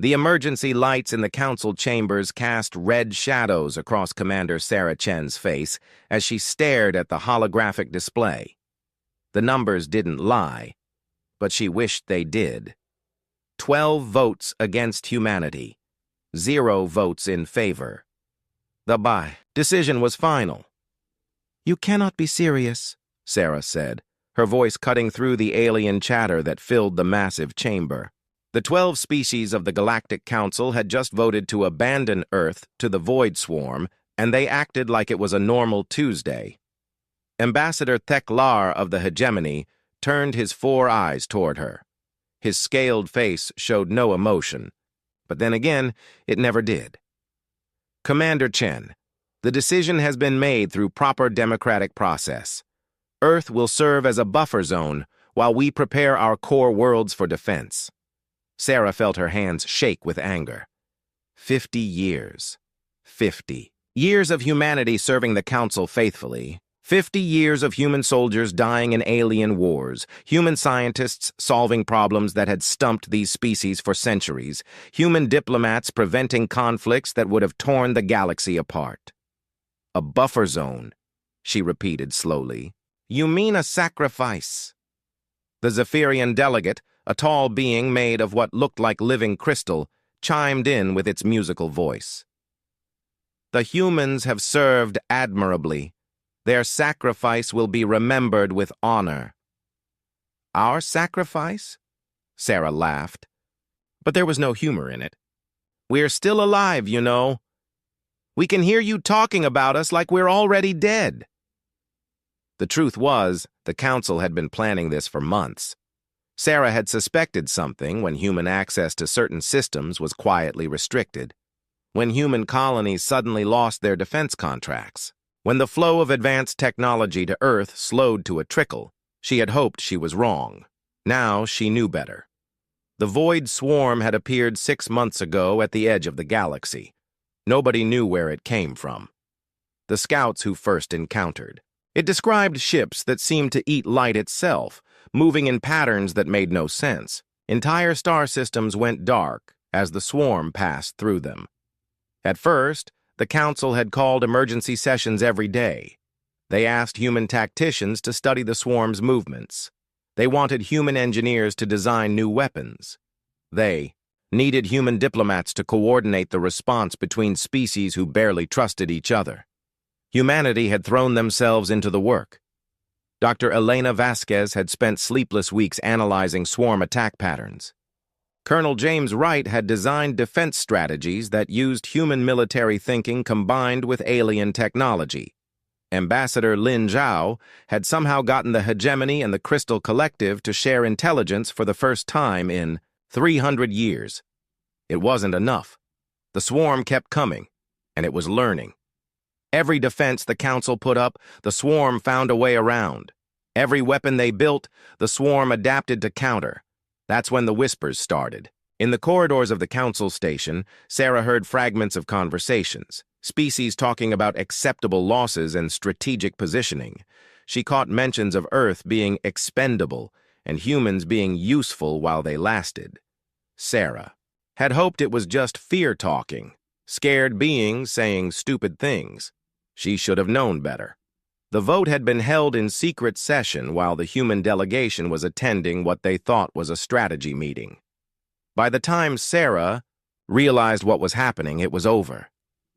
The emergency lights in the council chambers cast red shadows across Commander Sarah Chen's face as she stared at the holographic display. The numbers didn't lie, but she wished they did. 12 votes against humanity, 0 votes in favor. The decision was final. "You cannot be serious," Sarah said, her voice cutting through the alien chatter that filled the massive chamber. The 12 species of the Galactic Council had just voted to abandon Earth to the Void Swarm, and they acted like it was a normal Tuesday. Ambassador Theklar of the Hegemony turned his 4 eyes toward her. His scaled face showed no emotion, but then again, it never did. "Commander Chen, the decision has been made through proper democratic process. Earth will serve as a buffer zone while we prepare our core worlds for defense." Sarah felt her hands shake with anger. 50 years. 50 years of humanity serving the Council faithfully. 50 years of human soldiers dying in alien wars, human scientists solving problems that had stumped these species for centuries, human diplomats preventing conflicts that would have torn the galaxy apart. "A buffer zone," she repeated slowly. "You mean a sacrifice?" The Zephyrian delegate, a tall being made of what looked like living crystal, chimed in with its musical voice. "The humans have served admirably. Their sacrifice will be remembered with honor." "Our sacrifice?" Sarah laughed. But there was no humor in it. "We're still alive, you know. We can hear you talking about us like we're already dead." The truth was, the Council had been planning this for months. Sarah had suspected something when human access to certain systems was quietly restricted, when human colonies suddenly lost their defense contracts, when the flow of advanced technology to Earth slowed to a trickle. She had hoped she was wrong. Now she knew better. The Void Swarm had appeared 6 months ago at the edge of the galaxy. Nobody knew where it came from. The scouts who first encountered. It described ships that seemed to eat light itself, moving in patterns that made no sense. Entire star systems went dark as the swarm passed through them. At first, the Council had called emergency sessions every day. They asked human tacticians to study the swarm's movements. They wanted human engineers to design new weapons. They needed human diplomats to coordinate the response between species who barely trusted each other. Humanity had thrown themselves into the work. Dr. Elena Vasquez had spent sleepless weeks analyzing swarm attack patterns. Colonel James Wright had designed defense strategies that used human military thinking combined with alien technology. Ambassador Lin Zhao had somehow gotten the Hegemony and the Crystal Collective to share intelligence for the first time in 300 years. It wasn't enough. The swarm kept coming, and it was learning. Every defense the Council put up, the swarm found a way around. Every weapon they built, the swarm adapted to counter. That's when the whispers started. In the corridors of the Council station, Sarah heard fragments of conversations, species talking about acceptable losses and strategic positioning. She caught mentions of Earth being expendable and humans being useful while they lasted. Sarah had hoped it was just fear-talking, scared beings saying stupid things. She should have known better. The vote had been held in secret session while the human delegation was attending what they thought was a strategy meeting. By the time Sarah realized what was happening, it was over.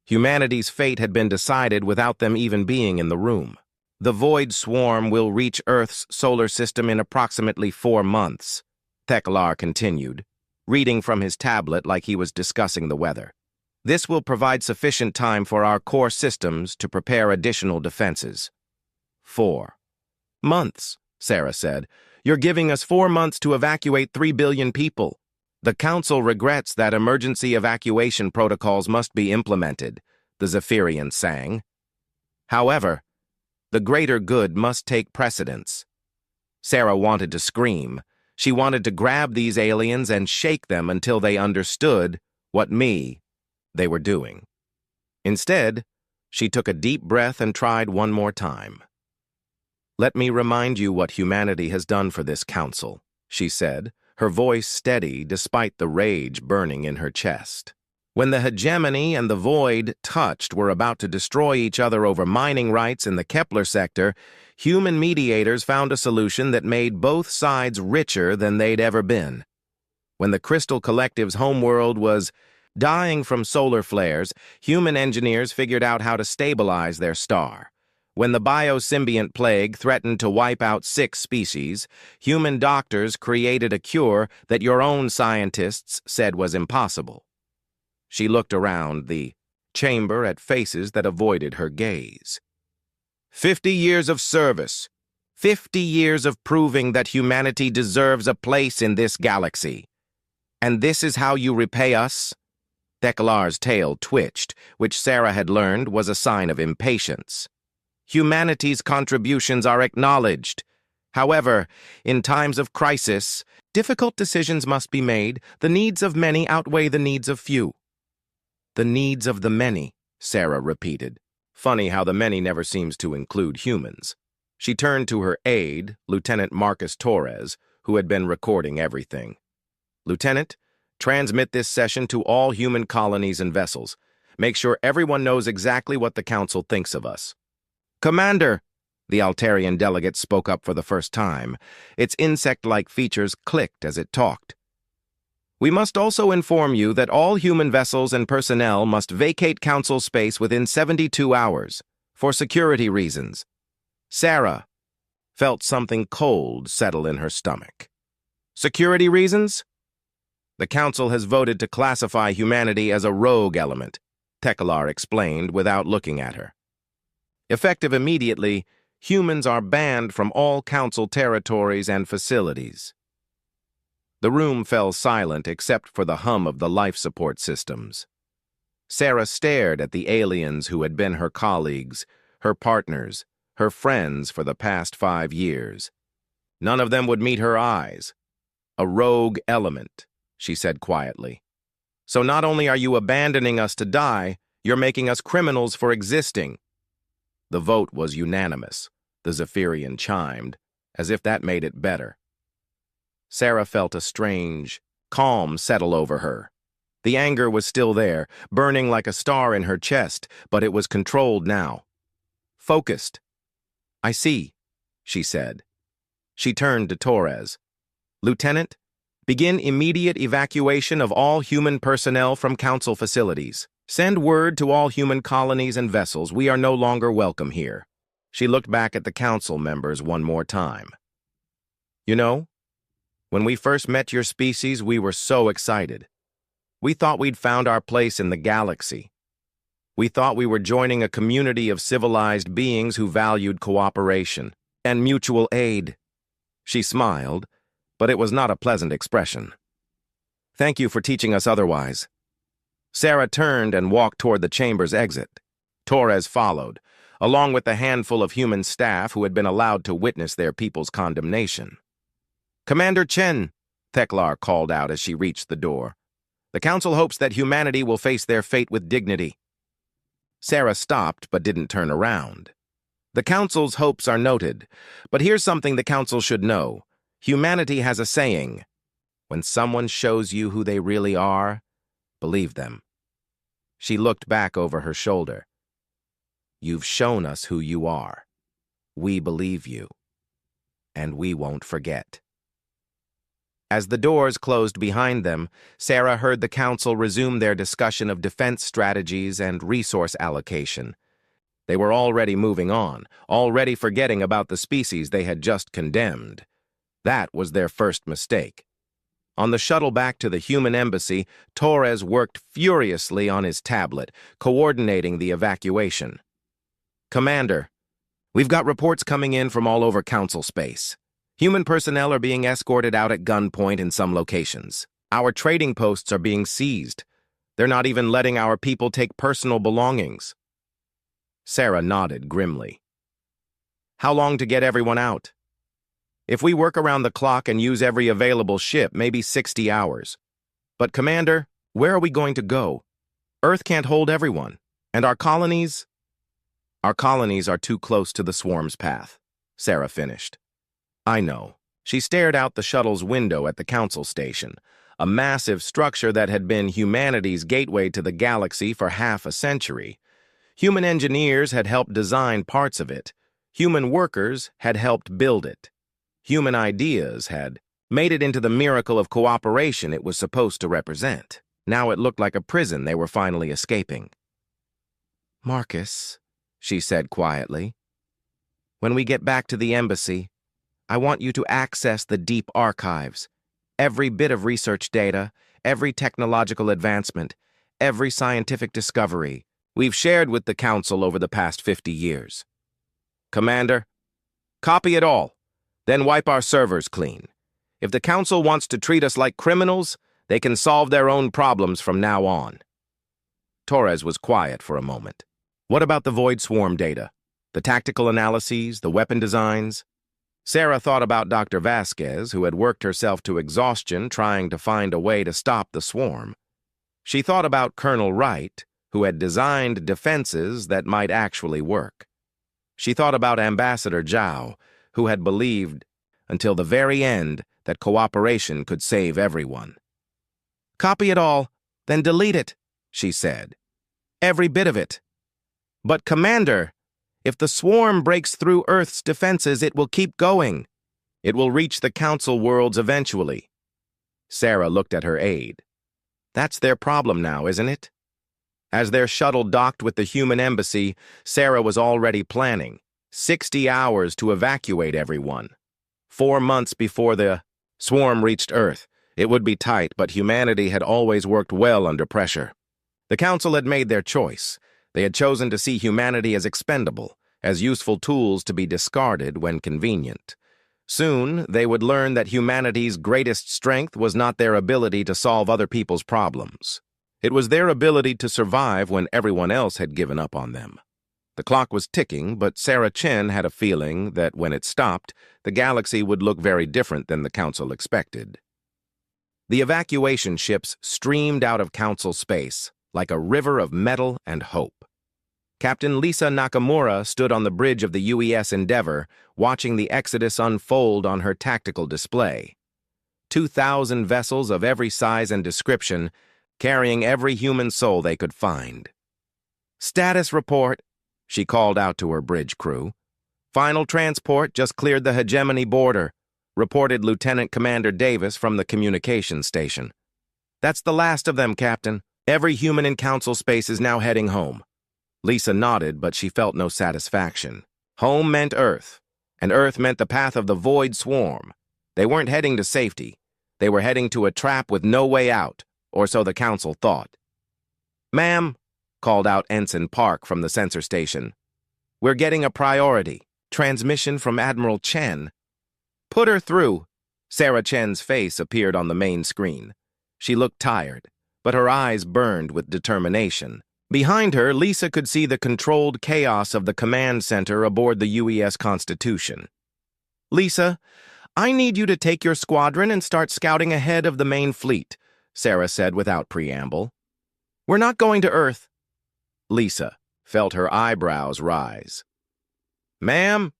Humanity's fate had been decided without them even being in the room. The Void Swarm will reach Earth's solar system in approximately 4 months, Theklar continued, reading from his tablet like he was discussing the weather. This will provide sufficient time for our core systems to prepare additional defenses. 4 months, Sarah said. You're giving us 4 months to evacuate 3 billion people. The Council regrets that emergency evacuation protocols must be implemented, the Zephyrian sang. However, the greater good must take precedence. Sarah wanted to scream. She wanted to grab these aliens and shake them until they understood what they were doing. Instead, she took a deep breath and tried one more time. "Let me remind you what humanity has done for this Council," she said, her voice steady despite the rage burning in her chest. When the hegemony and the void touched were about to destroy each other over mining rights in the Kepler sector, human mediators found a solution that made both sides richer than they'd ever been. When the Crystal Collective's homeworld was dying from solar flares, human engineers figured out how to stabilize their star. When the biosymbiont plague threatened to wipe out 6 species, human doctors created a cure that your own scientists said was impossible. She looked around the chamber at faces that avoided her gaze. 50 years of service. 50 years of proving that humanity deserves a place in this galaxy. And this is how you repay us? Theklar's tail twitched, which Sarah had learned was a sign of impatience. Humanity's contributions are acknowledged. However, in times of crisis, difficult decisions must be made. The needs of many outweigh the needs of few. The needs of the many, Sarah repeated. Funny how the many never seems to include humans. She turned to her aide, Lieutenant Marcus Torres, who had been recording everything. Lieutenant, transmit this session to all human colonies and vessels. Make sure everyone knows exactly what the Council thinks of us. Commander, the Altarian delegate spoke up for the first time. Its insect-like features clicked as it talked. We must also inform you that all human vessels and personnel must vacate Council space within 72 hours, for security reasons. Sarah felt something cold settle in her stomach. Security reasons? The Council has voted to classify humanity as a rogue element, Theklar explained without looking at her. Effective immediately, humans are banned from all Council territories and facilities. The room fell silent except for the hum of the life support systems. Sarah stared at the aliens who had been her colleagues, her partners, her friends for the past 5 years. None of them would meet her eyes. A rogue element, she said quietly. So not only are you abandoning us to die, you're making us criminals for existing. The vote was unanimous, the Zephyrian chimed, as if that made it better. Sarah felt a strange calm settle over her. The anger was still there, burning like a star in her chest, but it was controlled now. Focused. I see, she said. She turned to Torres. Lieutenant, begin immediate evacuation of all human personnel from Council facilities. Send word to all human colonies and vessels we are no longer welcome here. She looked back at the Council members one more time. You know, when we first met your species, we were so excited. We thought we'd found our place in the galaxy. We thought we were joining a community of civilized beings who valued cooperation and mutual aid. She smiled, but it was not a pleasant expression. Thank you for teaching us otherwise. Sarah turned and walked toward the chamber's exit. Torres followed, along with the handful of human staff who had been allowed to witness their people's condemnation. Commander Chen, Theklar called out as she reached the door. The Council hopes that humanity will face their fate with dignity. Sarah stopped but didn't turn around. The Council's hopes are noted, but here's something the Council should know. Humanity has a saying. When someone shows you who they really are, believe them. She looked back over her shoulder. You've shown us who you are. We believe you. And we won't forget. As the doors closed behind them, Sarah heard the Council resume their discussion of defense strategies and resource allocation. They were already moving on, already forgetting about the species they had just condemned. That was their first mistake. On the shuttle back to the human embassy, Torres worked furiously on his tablet, coordinating the evacuation. Commander, we've got reports coming in from all over Council space. Human personnel are being escorted out at gunpoint in some locations. Our trading posts are being seized. They're not even letting our people take personal belongings. Sarah nodded grimly. How long to get everyone out? If we work around the clock and use every available ship, maybe 60 hours. But, Commander, where are we going to go? Earth can't hold everyone. And our colonies? Our colonies are too close to the swarm's path, Sarah finished. I know, She stared out the shuttle's window at the council station, a massive structure that had been humanity's gateway to the galaxy for half a century. Human engineers had helped design parts of it. Human workers had helped build it. Human ideas had made it into the miracle of cooperation it was supposed to represent. Now it looked like a prison they were finally escaping. "Marcus," she said quietly, "when we get back to the embassy, I want you to access the deep archives. Every bit of research data, every technological advancement, every scientific discovery we've shared with the Council over the past 50 years. Commander, copy it all, then wipe our servers clean. If the Council wants to treat us like criminals, they can solve their own problems from now on." Torres was quiet for a moment. What about the Void Swarm data? The tactical analyses, the weapon designs? Sarah thought about Dr. Vasquez, who had worked herself to exhaustion trying to find a way to stop the swarm. She thought about Colonel Wright, who had designed defenses that might actually work. She thought about Ambassador Zhao, who had believed until the very end that cooperation could save everyone. "Copy it all, then delete it," she said. "Every bit of it." "But Commander, if the swarm breaks through Earth's defenses, it will keep going. It will reach the Council worlds eventually." Sarah looked at her aide. "That's their problem now, isn't it?" As their shuttle docked with the human embassy, Sarah was already planning 60 hours to evacuate everyone. 4 months before the swarm reached Earth, it would be tight, but humanity had always worked well under pressure. The Council had made their choice. They had chosen to see humanity as expendable, as useful tools to be discarded when convenient. Soon, they would learn that humanity's greatest strength was not their ability to solve other people's problems. It was their ability to survive when everyone else had given up on them. The clock was ticking, but Sarah Chen had a feeling that when it stopped, the galaxy would look very different than the Council expected. The evacuation ships streamed out of Council space like a river of metal and hope. Captain Lisa Nakamura stood on the bridge of the UES Endeavour, watching the exodus unfold on her tactical display. 2,000 vessels of every size and description, carrying every human soul they could find. "Status report," she called out to her bridge crew. "Final transport just cleared the hegemony border," reported Lieutenant Commander Davis from the communications station. "That's the last of them, Captain. Every human in Council space is now heading home." Lisa nodded, but she felt no satisfaction. Home meant Earth, and Earth meant the path of the Void Swarm. They weren't heading to safety. They were heading to a trap with no way out, or so the Council thought. "Ma'am," called out Ensign Park from the sensor station, "we're getting a priority. Transmission from Admiral Chen." "Put her through." Sarah Chen's face appeared on the main screen. She looked tired, but her eyes burned with determination. Behind her, Lisa could see the controlled chaos of the command center aboard the UES Constitution. "Lisa, I need you to take your squadron and start scouting ahead of the main fleet," Sarah said without preamble. "We're not going to Earth." Lisa felt her eyebrows rise. "Ma'am,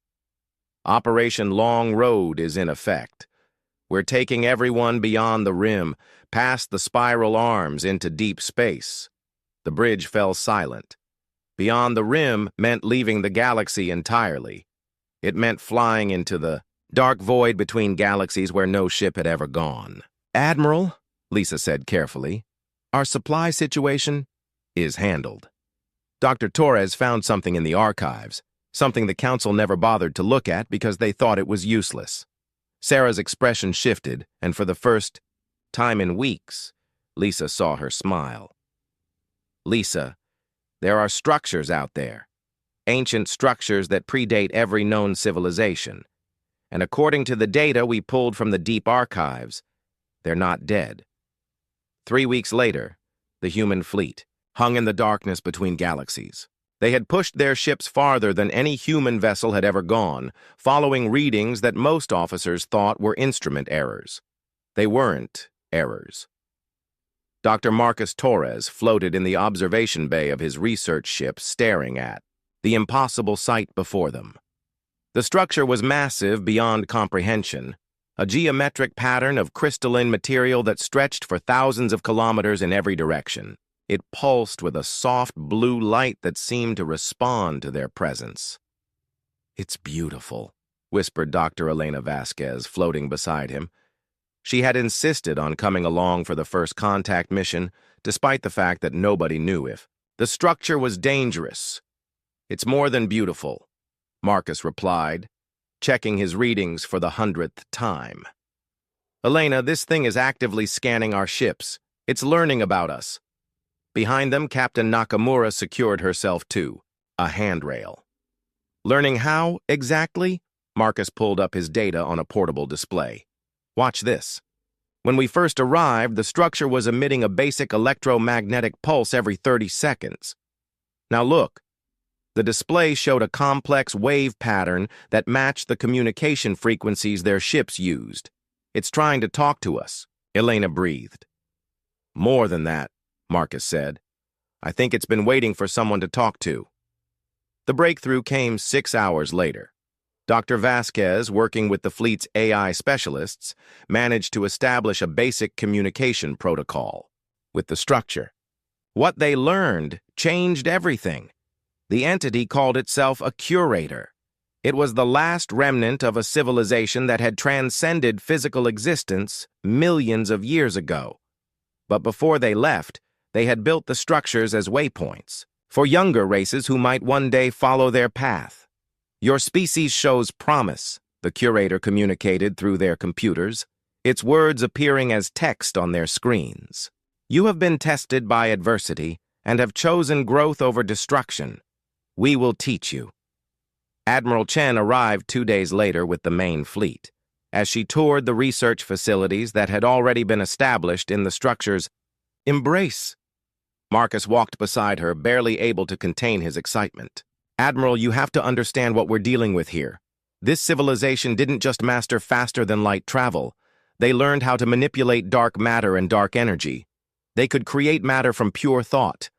Operation Long Road is in effect. We're taking everyone beyond the rim, past the spiral arms into deep space." The bridge fell silent. Beyond the rim meant leaving the galaxy entirely. It meant flying into the dark void between galaxies where no ship had ever gone. "Admiral," Lisa said carefully, "our supply situation is handled." Dr. Torres found something in the archives, something the Council never bothered to look at because they thought it was useless. Sarah's expression shifted, and for the first time in weeks, Lisa saw her smile. "Lisa, there are structures out there, ancient structures that predate every known civilization. And according to the data we pulled from the deep archives, they're not dead." 3 weeks later, the human fleet hung in the darkness between galaxies. They had pushed their ships farther than any human vessel had ever gone, following readings that most officers thought were instrument errors. They weren't errors. Dr. Marcus Torres floated in the observation bay of his research ship, staring at the impossible sight before them. The structure was massive beyond comprehension, a geometric pattern of crystalline material that stretched for thousands of kilometers in every direction. It pulsed with a soft blue light that seemed to respond to their presence. "It's beautiful," whispered Dr. Elena Vasquez, floating beside him. She had insisted on coming along for the first contact mission, despite the fact that nobody knew if the structure was dangerous. "It's more than beautiful," Marcus replied, checking his readings for the 100th time. "Elena, this thing is actively scanning our ships. It's learning about us." Behind them, Captain Nakamura secured herself to a handrail. "Learning how, exactly?" Marcus pulled up his data on a portable display. "Watch this. When we first arrived, the structure was emitting a basic electromagnetic pulse every 30 seconds. Now look. The display showed a complex wave pattern that matched the communication frequencies their ships used. It's trying to talk to us," Elena breathed. "More than that," Marcus said. "I think it's been waiting for someone to talk to." The breakthrough came 6 hours later. Dr. Vasquez, working with the fleet's AI specialists, managed to establish a basic communication protocol with the structure. What they learned changed everything. The entity called itself a curator. It was the last remnant of a civilization that had transcended physical existence millions of years ago. But before they left, they had built the structures as waypoints for younger races who might one day follow their path. "Your species shows promise," the curator communicated through their computers, its words appearing as text on their screens. "You have been tested by adversity and have chosen growth over destruction. We will teach you." Admiral Chen arrived 2 days later with the main fleet. As she toured the research facilities that had already been established in the structure's embrace, Marcus walked beside her, barely able to contain his excitement. "Admiral, you have to understand what we're dealing with here. This civilization didn't just master faster-than-light travel. They learned how to manipulate dark matter and dark energy. They could create matter from pure thought.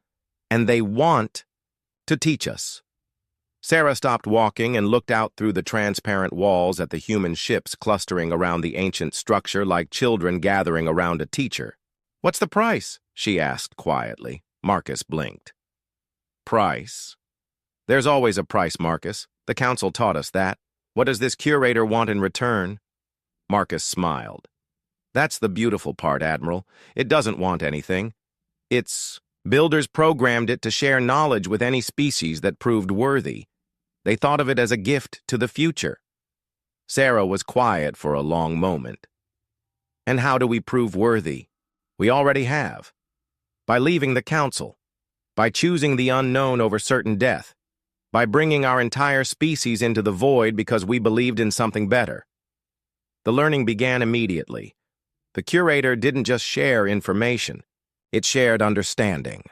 And they want to teach us." Sarah stopped walking and looked out through the transparent walls at the human ships clustering around the ancient structure like children gathering around a teacher. "What's the price?" she asked quietly. Marcus blinked. "Price? There's always a price, Marcus. The council taught us that. What does this curator want in return?" Marcus smiled. "That's the beautiful part, Admiral. It doesn't want anything. Its builders programmed it to share knowledge with any species that proved worthy. They thought of it as a gift to the future." Sarah was quiet for a long moment. "And how do we prove worthy? We already have. By leaving the council. By choosing the unknown over certain death. By bringing our entire species into the void because we believed in something better." The learning began immediately. The curator didn't just share information. It shared understanding.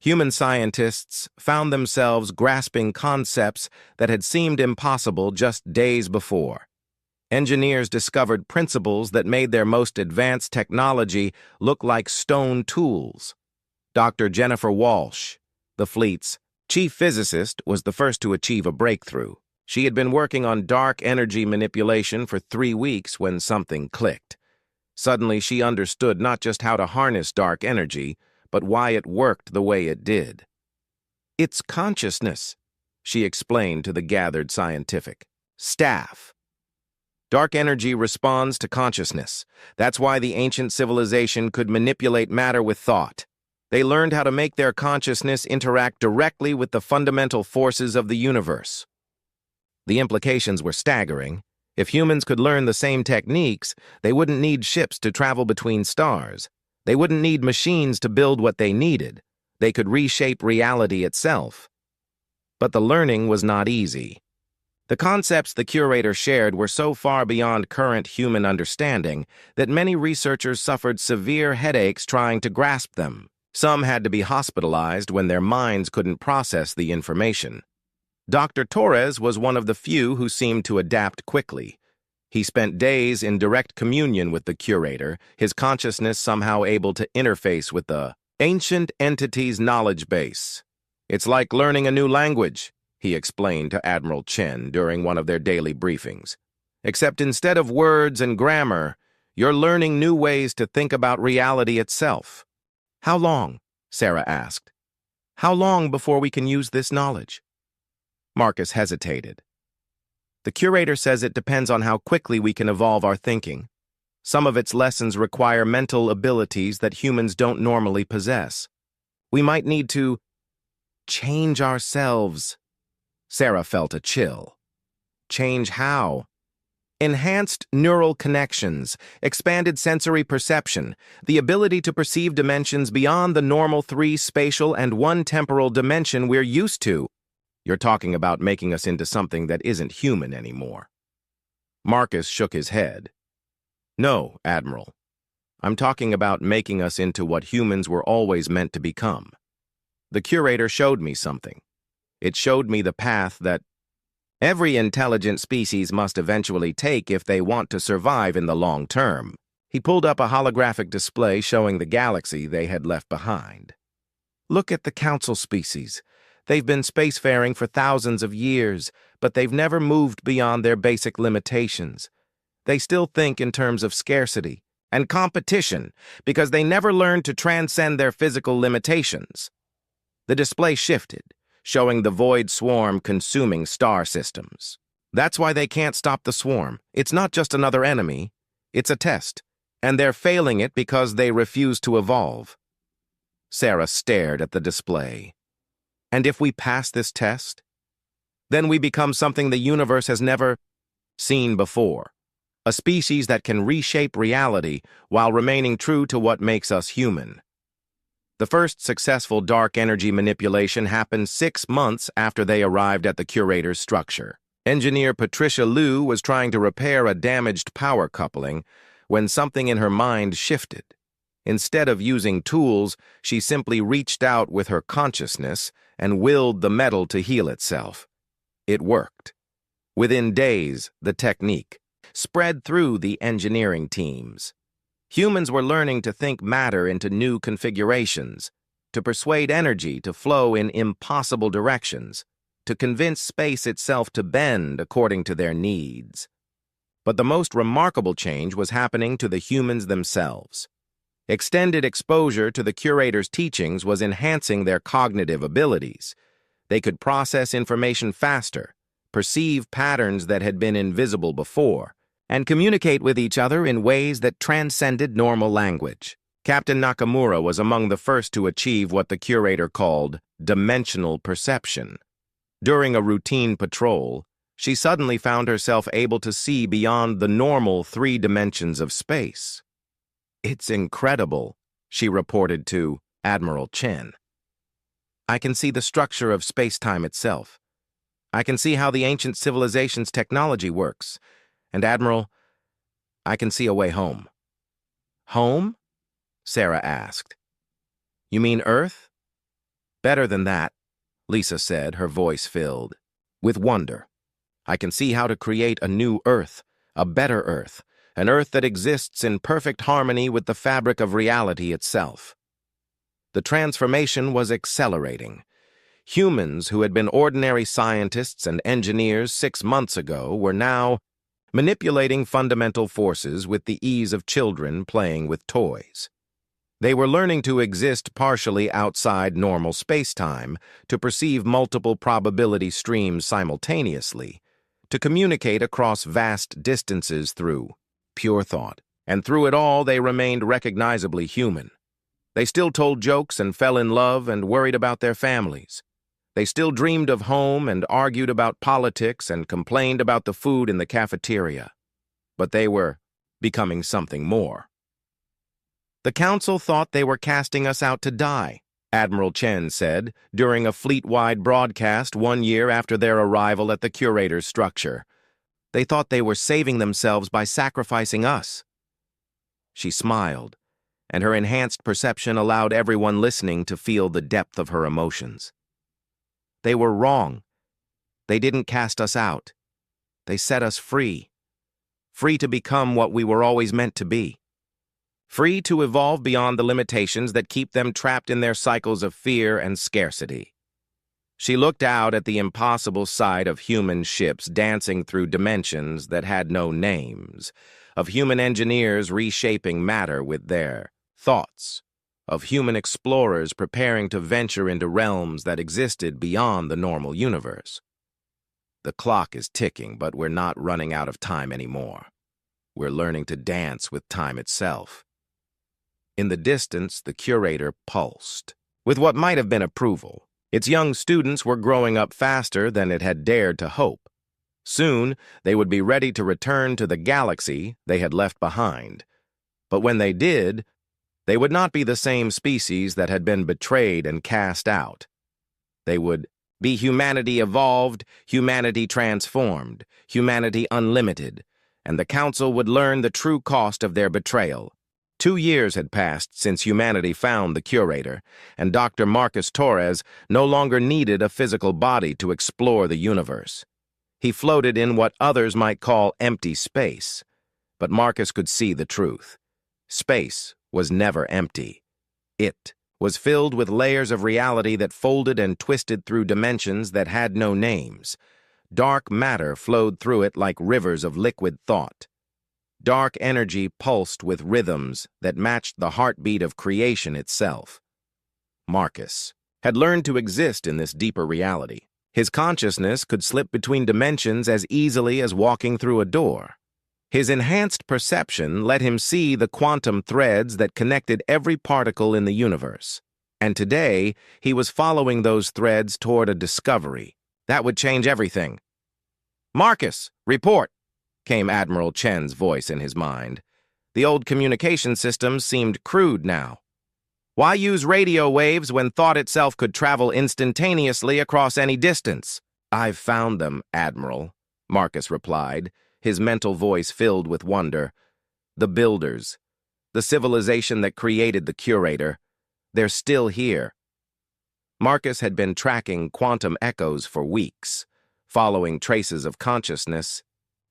Human scientists found themselves grasping concepts that had seemed impossible just days before. Engineers discovered principles that made their most advanced technology look like stone tools. Dr. Jennifer Walsh, the fleet's chief physicist, was the first to achieve a breakthrough. She had been working on dark energy manipulation for 3 weeks when something clicked. Suddenly, she understood not just how to harness dark energy, but why it worked the way it did. "It's consciousness," she explained to the gathered scientific staff. "Dark energy responds to consciousness. That's why the ancient civilization could manipulate matter with thought. They learned how to make their consciousness interact directly with the fundamental forces of the universe." The implications were staggering. If humans could learn the same techniques, they wouldn't need ships to travel between stars. They wouldn't need machines to build what they needed. They could reshape reality itself. But the learning was not easy. The concepts the curator shared were so far beyond current human understanding that many researchers suffered severe headaches trying to grasp them. Some had to be hospitalized when their minds couldn't process the information. Dr. Torres was one of the few who seemed to adapt quickly. He spent days in direct communion with the curator, his consciousness somehow able to interface with the ancient entity's knowledge base. "It's like learning a new language," he explained to Admiral Chen during one of their daily briefings. Except instead of words and grammar, you're learning new ways to think about reality itself. How long? Sarah asked. How long before we can use this knowledge? Marcus hesitated. The curator says it depends on how quickly we can evolve our thinking. Some of its lessons require mental abilities that humans don't normally possess. We might need to change ourselves. Sarah felt a chill. Change how? Enhanced neural connections, expanded sensory perception, the ability to perceive dimensions beyond the normal 3 spatial and 1 temporal dimension we're used to. You're talking about making us into something that isn't human anymore. Marcus shook his head. No, Admiral. I'm talking about making us into what humans were always meant to become. The curator showed me something. It showed me the path that every intelligent species must eventually take if they want to survive in the long term. He pulled up a holographic display showing the galaxy they had left behind. Look at the council species. They've been spacefaring for thousands of years, but they've never moved beyond their basic limitations. They still think in terms of scarcity and competition because they never learned to transcend their physical limitations. The display shifted, showing the void swarm consuming star systems. That's why they can't stop the swarm. It's not just another enemy, it's a test, and they're failing it because they refuse to evolve. Sarah stared at the display. And if we pass this test, then we become something the universe has never seen before. A species that can reshape reality while remaining true to what makes us human. The first successful dark energy manipulation happened 6 months after they arrived at the curator's structure. Engineer Patricia Liu was trying to repair a damaged power coupling when something in her mind shifted. Instead of using tools, she simply reached out with her consciousness and willed the metal to heal itself. It worked. Within days, the technique spread through the engineering teams. Humans were learning to think matter into new configurations, to persuade energy to flow in impossible directions, to convince space itself to bend according to their needs. But the most remarkable change was happening to the humans themselves. Extended exposure to the curator's teachings was enhancing their cognitive abilities. They could process information faster, perceive patterns that had been invisible before, and communicate with each other in ways that transcended normal language. Captain Nakamura was among the first to achieve what the curator called dimensional perception. During a routine patrol, she suddenly found herself able to see beyond the normal 3 dimensions of space. It's incredible, she reported to Admiral Chen. I can see the structure of space-time itself. I can see how the ancient civilization's technology works. And Admiral, I can see a way home. Home? Sarah asked. You mean Earth? Better than that, Lisa said, her voice filled with wonder. I can see how to create a new Earth, a better Earth, an Earth that exists in perfect harmony with the fabric of reality itself. The transformation was accelerating. Humans who had been ordinary scientists and engineers 6 months ago were now manipulating fundamental forces with the ease of children playing with toys. They were learning to exist partially outside normal space-time, to perceive multiple probability streams simultaneously, to communicate across vast distances through pure thought. And through it all, they remained recognizably human. They still told jokes and fell in love and worried about their families. They still dreamed of home and argued about politics and complained about the food in the cafeteria. But they were becoming something more. The council thought they were casting us out to die, Admiral Chen said during a fleet-wide broadcast 1 year after their arrival at the curator's structure. They thought they were saving themselves by sacrificing us. She smiled, and her enhanced perception allowed everyone listening to feel the depth of her emotions. They were wrong. They didn't cast us out. They set us free. Free to become what we were always meant to be. Free to evolve beyond the limitations that keep them trapped in their cycles of fear and scarcity. She looked out at the impossible sight of human ships dancing through dimensions that had no names, of human engineers reshaping matter with their thoughts, of human explorers preparing to venture into realms that existed beyond the normal universe. The clock is ticking, but we're not running out of time anymore. We're learning to dance with time itself. In the distance, the curator pulsed, with what might have been approval. Its young students were growing up faster than it had dared to hope. Soon, they would be ready to return to the galaxy they had left behind. But when they did, they would not be the same species that had been betrayed and cast out. They would be humanity evolved, humanity transformed, humanity unlimited, and the Council would learn the true cost of their betrayal. 2 years had passed since humanity found the curator, and Dr. Marcus Torres no longer needed a physical body to explore the universe. He floated in what others might call empty space, but Marcus could see the truth. Space was never empty. It was filled with layers of reality that folded and twisted through dimensions that had no names. Dark matter flowed through it like rivers of liquid thought. Dark energy pulsed with rhythms that matched the heartbeat of creation itself. Marcus had learned to exist in this deeper reality. His consciousness could slip between dimensions as easily as walking through a door. His enhanced perception let him see the quantum threads that connected every particle in the universe. And today, he was following those threads toward a discovery that would change everything. "Marcus, report!" came Admiral Chen's voice in his mind. The old communication systems seemed crude now. Why use radio waves when thought itself could travel instantaneously across any distance? "I've found them, Admiral," Marcus replied, his mental voice filled with wonder. "The Builders, the civilization that created the curator, they're still here." Marcus had been tracking quantum echoes for weeks, following traces of consciousness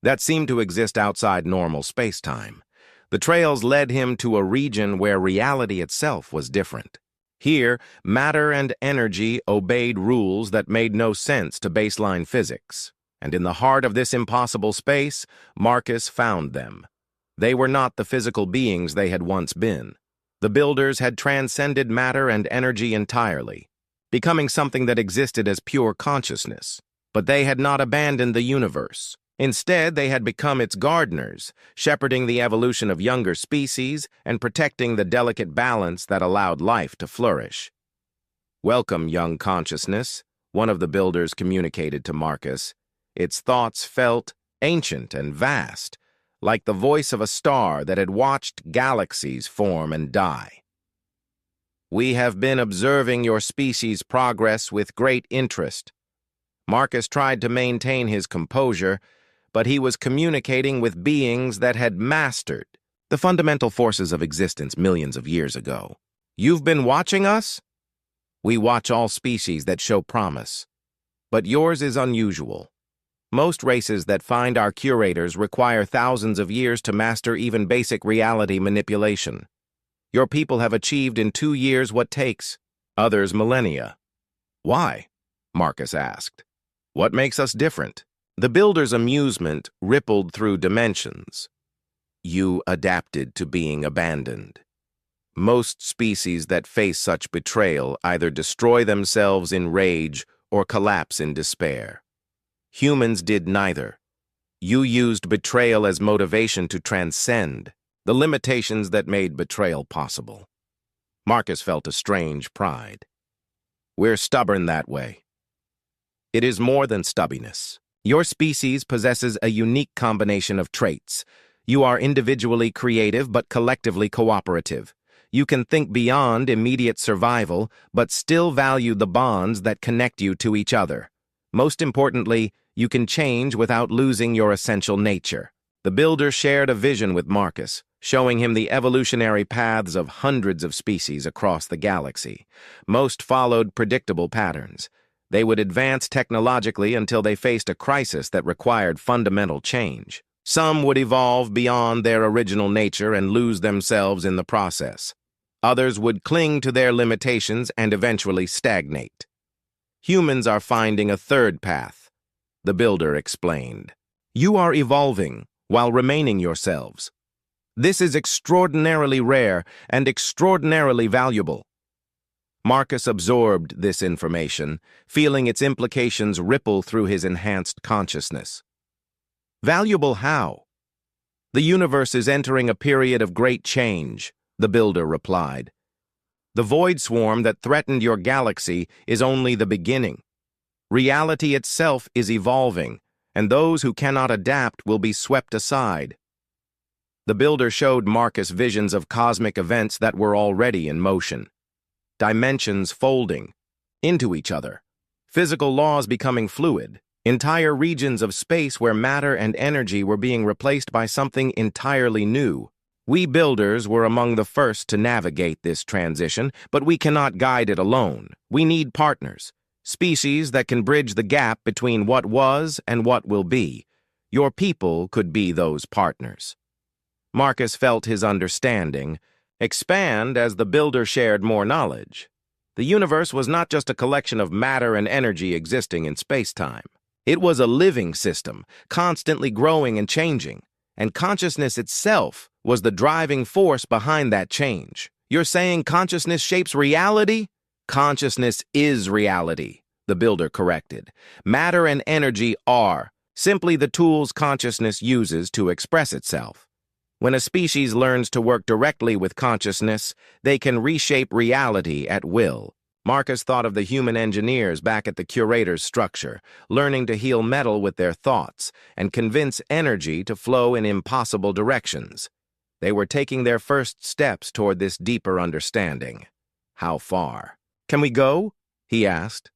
that seemed to exist outside normal space-time. The trails led him to a region where reality itself was different. Here, matter and energy obeyed rules that made no sense to baseline physics. And in the heart of this impossible space, Marcus found them. They were not the physical beings they had once been. The Builders had transcended matter and energy entirely, becoming something that existed as pure consciousness. But they had not abandoned the universe. Instead, they had become its gardeners, shepherding the evolution of younger species and protecting the delicate balance that allowed life to flourish. "Welcome, young consciousness," one of the Builders communicated to Marcus. Its thoughts felt ancient and vast, like the voice of a star that had watched galaxies form and die. "We have been observing your species' progress with great interest." Marcus tried to maintain his composure, but he was communicating with beings that had mastered the fundamental forces of existence millions of years ago. "You've been watching us?" "We watch all species that show promise, but yours is unusual. Most races that find our curators require thousands of years to master even basic reality manipulation. Your people have achieved in 2 years what takes others millennia." "Why?" Marcus asked. "What makes us different?" The Builder's amusement rippled through dimensions. "You adapted to being abandoned. Most species that face such betrayal either destroy themselves in rage or collapse in despair. Humans did neither. You used betrayal as motivation to transcend the limitations that made betrayal possible." Marcus felt a strange pride. "We're stubborn that way." "It is more than stubbornness. Your species possesses a unique combination of traits. You are individually creative but collectively cooperative. You can think beyond immediate survival but still value the bonds that connect you to each other. Most importantly, you can change without losing your essential nature." The Builder shared a vision with Marcus, showing him the evolutionary paths of hundreds of species across the galaxy. Most followed predictable patterns. They would advance technologically until they faced a crisis that required fundamental change. Some would evolve beyond their original nature and lose themselves in the process. Others would cling to their limitations and eventually stagnate. Humans are finding a third path, the builder explained. You are evolving while remaining yourselves. This is extraordinarily rare and extraordinarily valuable. Marcus absorbed this information, feeling its implications ripple through his enhanced consciousness. Valuable how? The universe is entering a period of great change, the builder replied. The void swarm that threatened your galaxy is only the beginning. Reality itself is evolving, and those who cannot adapt will be swept aside. The builder showed Marcus visions of cosmic events that were already in motion. Dimensions folding into each other, physical laws becoming fluid, entire regions of space where matter and energy were being replaced by something entirely new. We builders were among the first to navigate this transition, but we cannot guide it alone. We need partners, species that can bridge the gap between what was and what will be. Your people could be those partners. Marcus felt his understanding expand as the builder shared more knowledge. The universe was not just a collection of matter and energy existing in space-time. It was a living system, constantly growing and changing, and consciousness itself was the driving force behind that change. You're saying consciousness shapes reality? Consciousness is reality, the builder corrected. Matter and energy are simply the tools consciousness uses to express itself. When a species learns to work directly with consciousness, they can reshape reality at will. Marcus thought of the human engineers back at the curator's structure, learning to heal metal with their thoughts and convince energy to flow in impossible directions. They were taking their first steps toward this deeper understanding. How far? Can we go? He asked.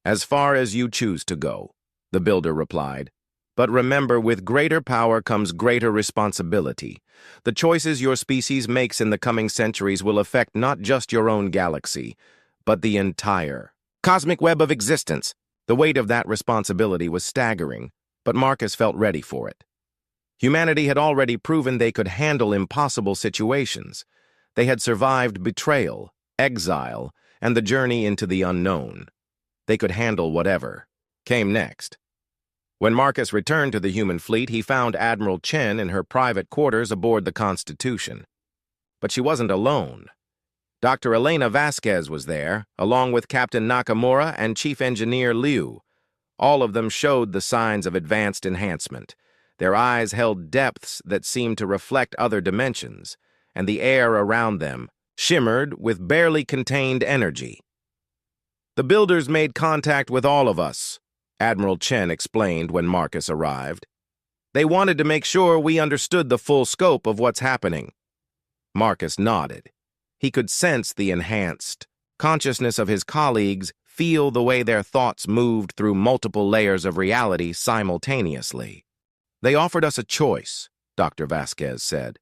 As far as you choose to go, the builder replied. But remember, with greater power comes greater responsibility. The choices your species makes in the coming centuries will affect not just your own galaxy, but the entire cosmic web of existence. The weight of that responsibility was staggering, but Marcus felt ready for it. Humanity had already proven they could handle impossible situations. They had survived betrayal, exile, and the journey into the unknown. They could handle whatever came next. When Marcus returned to the human fleet, he found Admiral Chen in her private quarters aboard the Constitution. But she wasn't alone. Dr. Elena Vasquez was there, along with Captain Nakamura and Chief Engineer Liu. All of them showed the signs of advanced enhancement. Their eyes held depths that seemed to reflect other dimensions, and the air around them shimmered with barely contained energy. The builders made contact with all of us, Admiral Chen explained when Marcus arrived. They wanted to make sure we understood the full scope of what's happening. Marcus nodded. He could sense the enhanced consciousness of his colleagues, feel the way their thoughts moved through multiple layers of reality simultaneously. They offered us a choice, Dr. Vasquez said.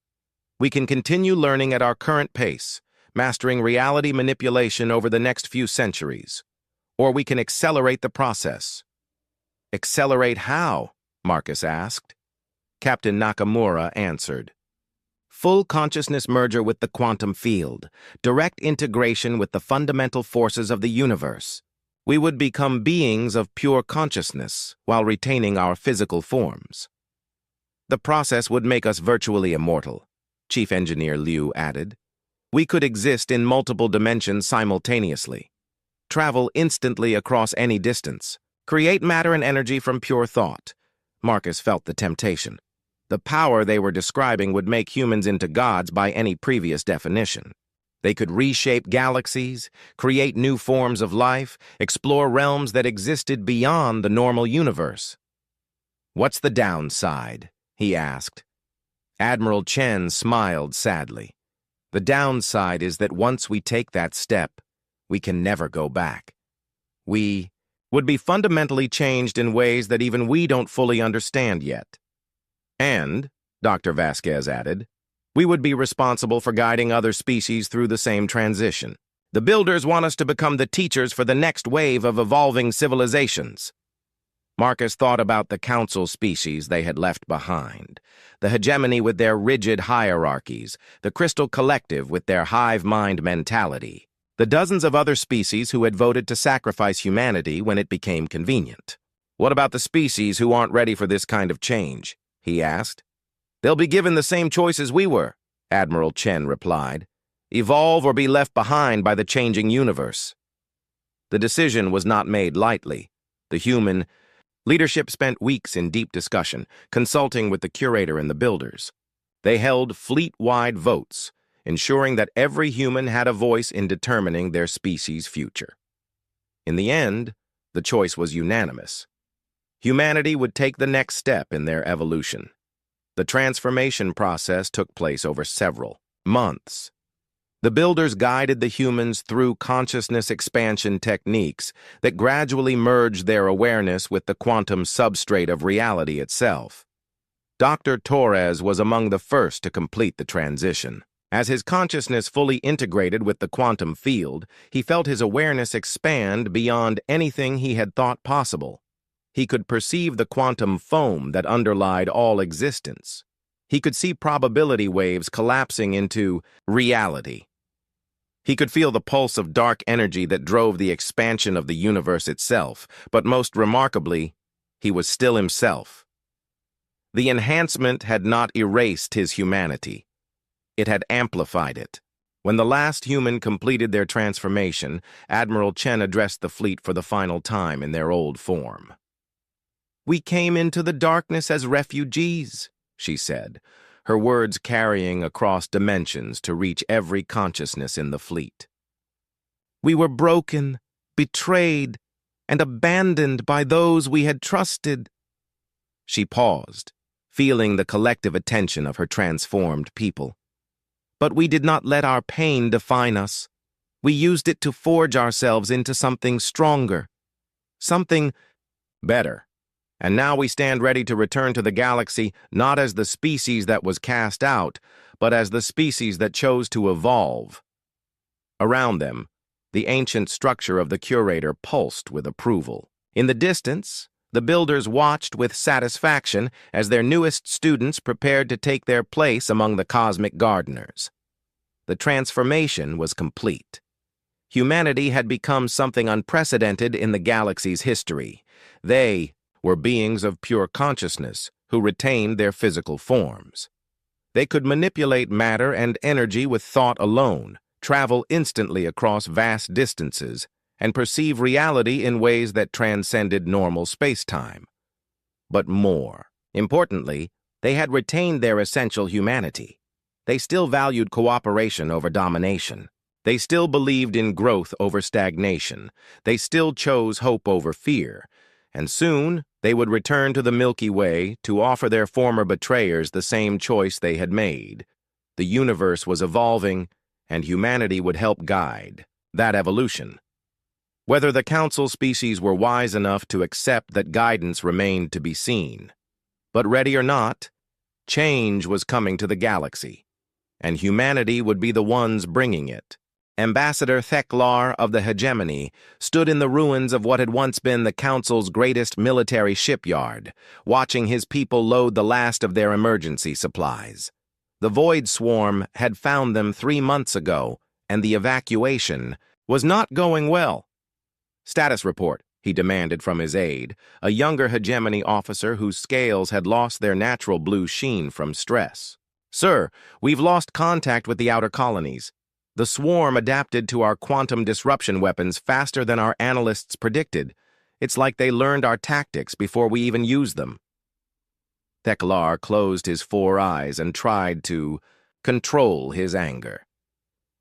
We can continue learning at our current pace, mastering reality manipulation over the next few centuries, or we can accelerate the process. Accelerate how? Marcus asked. Captain Nakamura answered. Full consciousness merger with the quantum field, direct integration with the fundamental forces of the universe. We would become beings of pure consciousness while retaining our physical forms. The process would make us virtually immortal, Chief Engineer Liu added. We could exist in multiple dimensions simultaneously, travel instantly across any distance, create matter and energy from pure thought. Marcus felt the temptation. The power they were describing would make humans into gods by any previous definition. They could reshape galaxies, create new forms of life, explore realms that existed beyond the normal universe. What's the downside? He asked. Admiral Chen smiled sadly. The downside is that once we take that step, we can never go back. We would be fundamentally changed in ways that even we don't fully understand yet. And, Dr. Vasquez added, we would be responsible for guiding other species through the same transition. The builders want us to become the teachers for the next wave of evolving civilizations. Marcus thought about the council species they had left behind, the hegemony with their rigid hierarchies, the crystal collective with their hive mind mentality. the dozens of other species who had voted to sacrifice humanity when it became convenient. "What about the species who aren't ready for this kind of change?" he asked. "They'll be given the same choice as we were," Admiral Chen replied. "Evolve or be left behind by the changing universe." The decision was not made lightly. The human leadership spent weeks in deep discussion, consulting with the curator and the builders. They held fleet-wide votes, ensuring that every human had a voice in determining their species' future. In the end, the choice was unanimous. Humanity would take the next step in their evolution. The transformation process took place over several months. The builders guided the humans through consciousness expansion techniques that gradually merged their awareness with the quantum substrate of reality itself. Dr. Torres was among the first to complete the transition. As his consciousness fully integrated with the quantum field, he felt his awareness expand beyond anything he had thought possible. He could perceive the quantum foam that underlied all existence. He could see probability waves collapsing into reality. He could feel the pulse of dark energy that drove the expansion of the universe itself, but most remarkably, he was still himself. The enhancement had not erased his humanity. It had amplified it. When the last human completed their transformation, Admiral Chen addressed the fleet for the final time in their old form. "We came into the darkness as refugees," she said, her words carrying across dimensions to reach every consciousness in the fleet. "We were broken, betrayed, and abandoned by those we had trusted." She paused, feeling the collective attention of her transformed people. "But we did not let our pain define us. We used it to forge ourselves into something stronger, something better. And now we stand ready to return to the galaxy not as the species that was cast out, but as the species that chose to evolve." Around them, the ancient structure of the curator pulsed with approval. In the distance, the builders watched with satisfaction as their newest students prepared to take their place among the cosmic gardeners. The transformation was complete. Humanity had become something unprecedented in the galaxy's history. They were beings of pure consciousness who retained their physical forms. They could manipulate matter and energy with thought alone, travel instantly across vast distances, and perceive reality in ways that transcended normal space-time. But more importantly, they had retained their essential humanity. They still valued cooperation over domination. They still believed in growth over stagnation. They still chose hope over fear. And soon, they would return to the Milky Way to offer their former betrayers the same choice they had made. The universe was evolving, and humanity would help guide that evolution. Whether the council species were wise enough to accept that guidance remained to be seen. But ready or not, change was coming to the galaxy, and humanity would be the ones bringing it. Ambassador Theklar of the Hegemony stood in the ruins of what had once been the Council's greatest military shipyard, watching his people load the last of their emergency supplies. The Void Swarm had found them 3 months ago, and the evacuation was not going well. "Status report," he demanded from his aide, a younger Hegemony officer whose scales had lost their natural blue sheen from stress. "Sir, we've lost contact with the outer colonies. The swarm adapted to our quantum disruption weapons faster than our analysts predicted. It's like they learned our tactics before we even used them." Theklar closed his 4 eyes and tried to control his anger.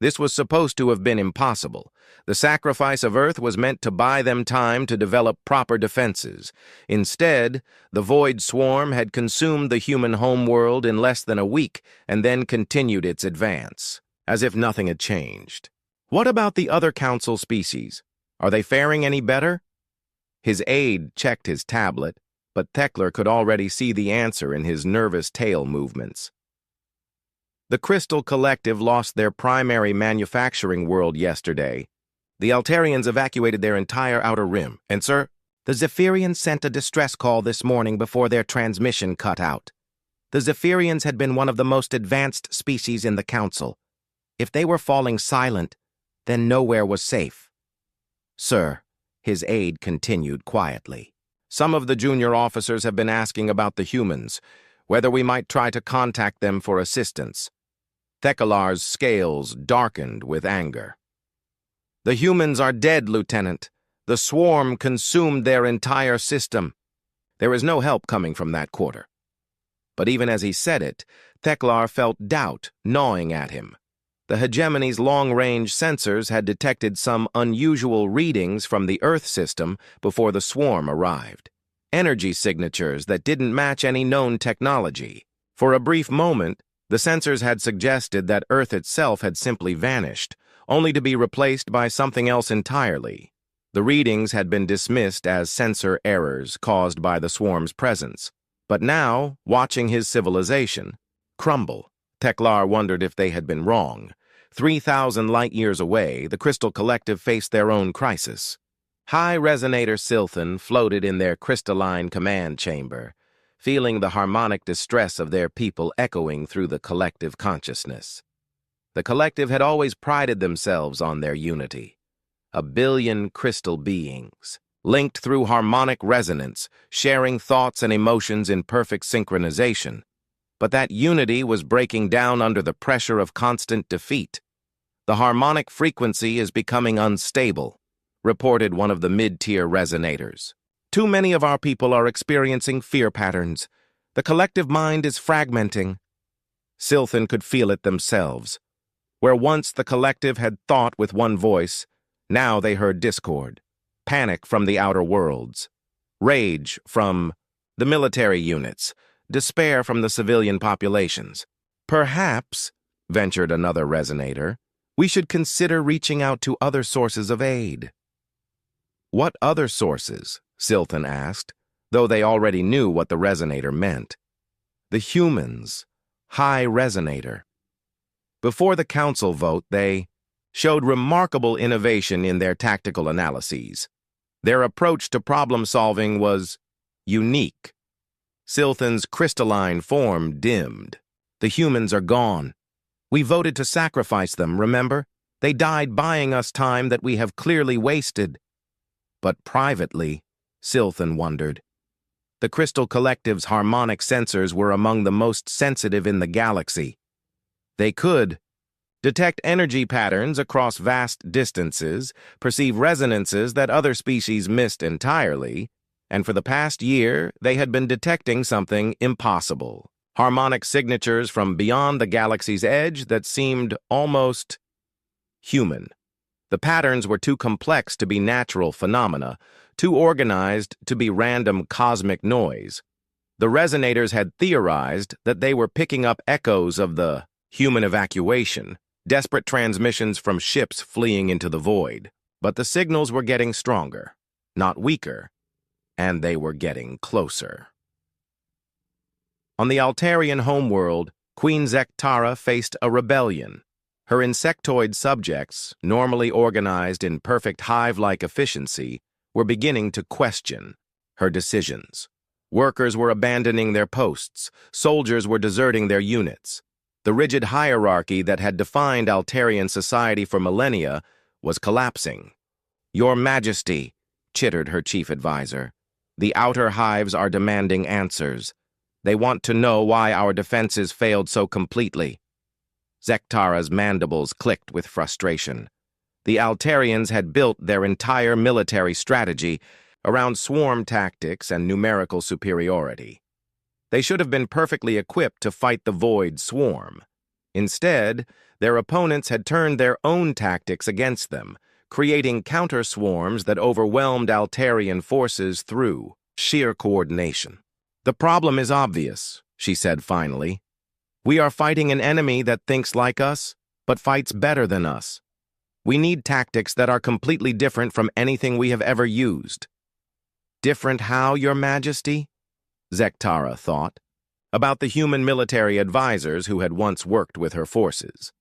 This was supposed to have been impossible. The sacrifice of Earth was meant to buy them time to develop proper defenses. Instead, the Void Swarm had consumed the human homeworld in less than a week and then continued its advance, as if nothing had changed. "What about the other council species? Are they faring any better?" His aide checked his tablet, but Theklar could already see the answer in his nervous tail movements. "The Crystal Collective lost their primary manufacturing world yesterday. The Altarians evacuated their entire outer rim, and sir, the Zephyrians sent a distress call this morning before their transmission cut out. The Zephyrians had been one of the most advanced species in the Council. If they were falling silent, Then nowhere was safe. Sir, his aide continued quietly. Some of the junior officers have been asking about the humans, whether we might try to contact them for assistance. Thekkelar's scales darkened with anger. The humans are dead, Lieutenant. The swarm consumed their entire system. There is no help coming from that quarter. But even as he said it, Thekkelar felt doubt gnawing at him. The hegemony's long-range sensors had detected some unusual readings from the Earth system before the swarm arrived. Energy signatures that didn't match any known technology. For a brief moment, the sensors had suggested that Earth itself had simply vanished, only to be replaced by something else entirely. The readings had been dismissed as sensor errors caused by the swarm's presence. But now, watching his civilization crumble, Thekkelar wondered if they had been wrong. 3,000 light-years away, the Crystal Collective faced their own crisis. High Resonator Silthan floated in their crystalline command chamber, feeling the harmonic distress of their people echoing through the collective consciousness. The collective had always prided themselves on their unity. 1 billion crystal beings, linked through harmonic resonance, sharing thoughts and emotions in perfect synchronization. But that unity was breaking down under the pressure of constant defeat. The harmonic frequency is becoming unstable, reported one of the mid-tier resonators. Too many of our people are experiencing fear patterns. The collective mind is fragmenting. Silthan could feel it themselves. Where once the collective had thought with one voice, now they heard discord, panic from the outer worlds, rage from the military units, despair from the civilian populations. Perhaps, ventured another resonator, we should consider reaching out to other sources of aid. What other sources? Silthan asked, though they already knew what the resonator meant. The humans, High Resonator. Before the council vote, they showed remarkable innovation in their tactical analyses. Their approach to problem-solving was unique. Silthan's crystalline form dimmed. The humans are gone. We voted to sacrifice them, remember? They died buying us time that we have clearly wasted. But privately, Silthan wondered. The Crystal Collective's harmonic sensors were among the most sensitive in the galaxy. They could detect energy patterns across vast distances, perceive resonances that other species missed entirely, and for the past year, they had been detecting something impossible. Harmonic signatures from beyond the galaxy's edge that seemed almost human. The patterns were too complex to be natural phenomena, too organized to be random cosmic noise. The resonators had theorized that they were picking up echoes of the human evacuation, desperate transmissions from ships fleeing into the void. But the signals were getting stronger, not weaker. And they were getting closer. On the Altarian homeworld, Queen Zektara faced a rebellion. Her insectoid subjects, normally organized in perfect hive-like efficiency, were beginning to question her decisions. Workers were abandoning their posts. Soldiers were deserting their units. The rigid hierarchy that had defined Altarian society for millennia was collapsing. "Your Majesty," chittered her chief advisor, "the outer hives are demanding answers. They want to know why our defenses failed so completely." Zektara's mandibles clicked with frustration. The Altarians had built their entire military strategy around swarm tactics and numerical superiority. They should have been perfectly equipped to fight the Void Swarm. Instead, their opponents had turned their own tactics against them, creating counter-swarms that overwhelmed Altarian forces through sheer coordination. "The problem is obvious," she said finally. "We are fighting an enemy that thinks like us, but fights better than us. We need tactics that are completely different from anything we have ever used." "Different how, Your Majesty?" Zektara thought. About the human military advisors who had once worked with her forces.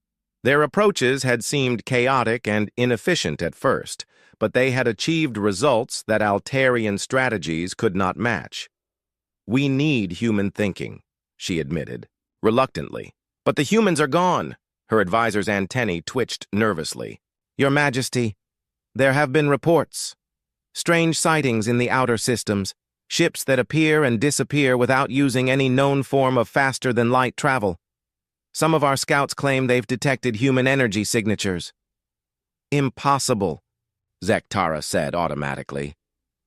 Their approaches had seemed chaotic and inefficient at first, but they had achieved results that Altarian strategies could not match. "We need human thinking," she admitted, reluctantly. "But the humans are gone." Her advisor's antennae twitched nervously. Your Majesty, there have been reports. Strange sightings in the outer systems, ships that appear and disappear without using any known form of faster-than-light travel. Some of our scouts claim they've detected human energy signatures. Impossible, Zektara said automatically.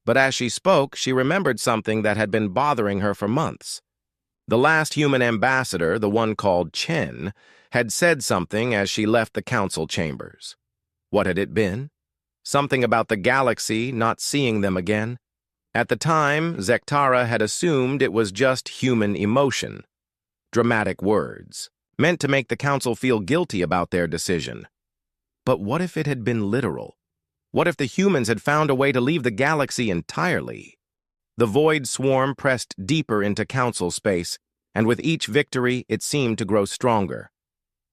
But as she spoke, she remembered something that had been bothering her for months. The last human ambassador, the one called Chen, had said something as she left the council chambers. What had it been? Something about the galaxy not seeing them again. At the time, Zektara had assumed it was just human emotion. Dramatic words, meant to make the council feel guilty about their decision. But what if it had been literal? What if the humans had found a way to leave the galaxy entirely? The void swarm pressed deeper into council space, and with each victory, it seemed to grow stronger.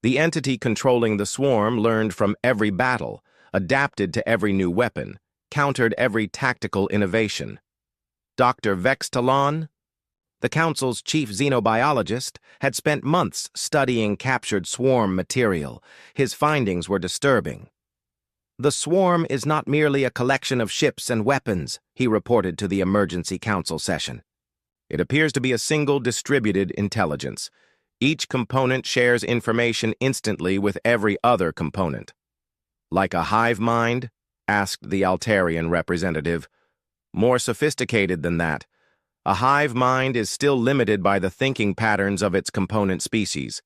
The entity controlling the swarm learned from every battle, adapted to every new weapon, countered every tactical innovation. Dr. Vextalon, the council's chief xenobiologist, had spent months studying captured swarm material. His findings were disturbing. The swarm is not merely a collection of ships and weapons, he reported to the emergency council session. It appears to be a single distributed intelligence. Each component shares information instantly with every other component. Like a hive mind? Asked the Altarian representative. More sophisticated than that. A hive mind is still limited by the thinking patterns of its component species.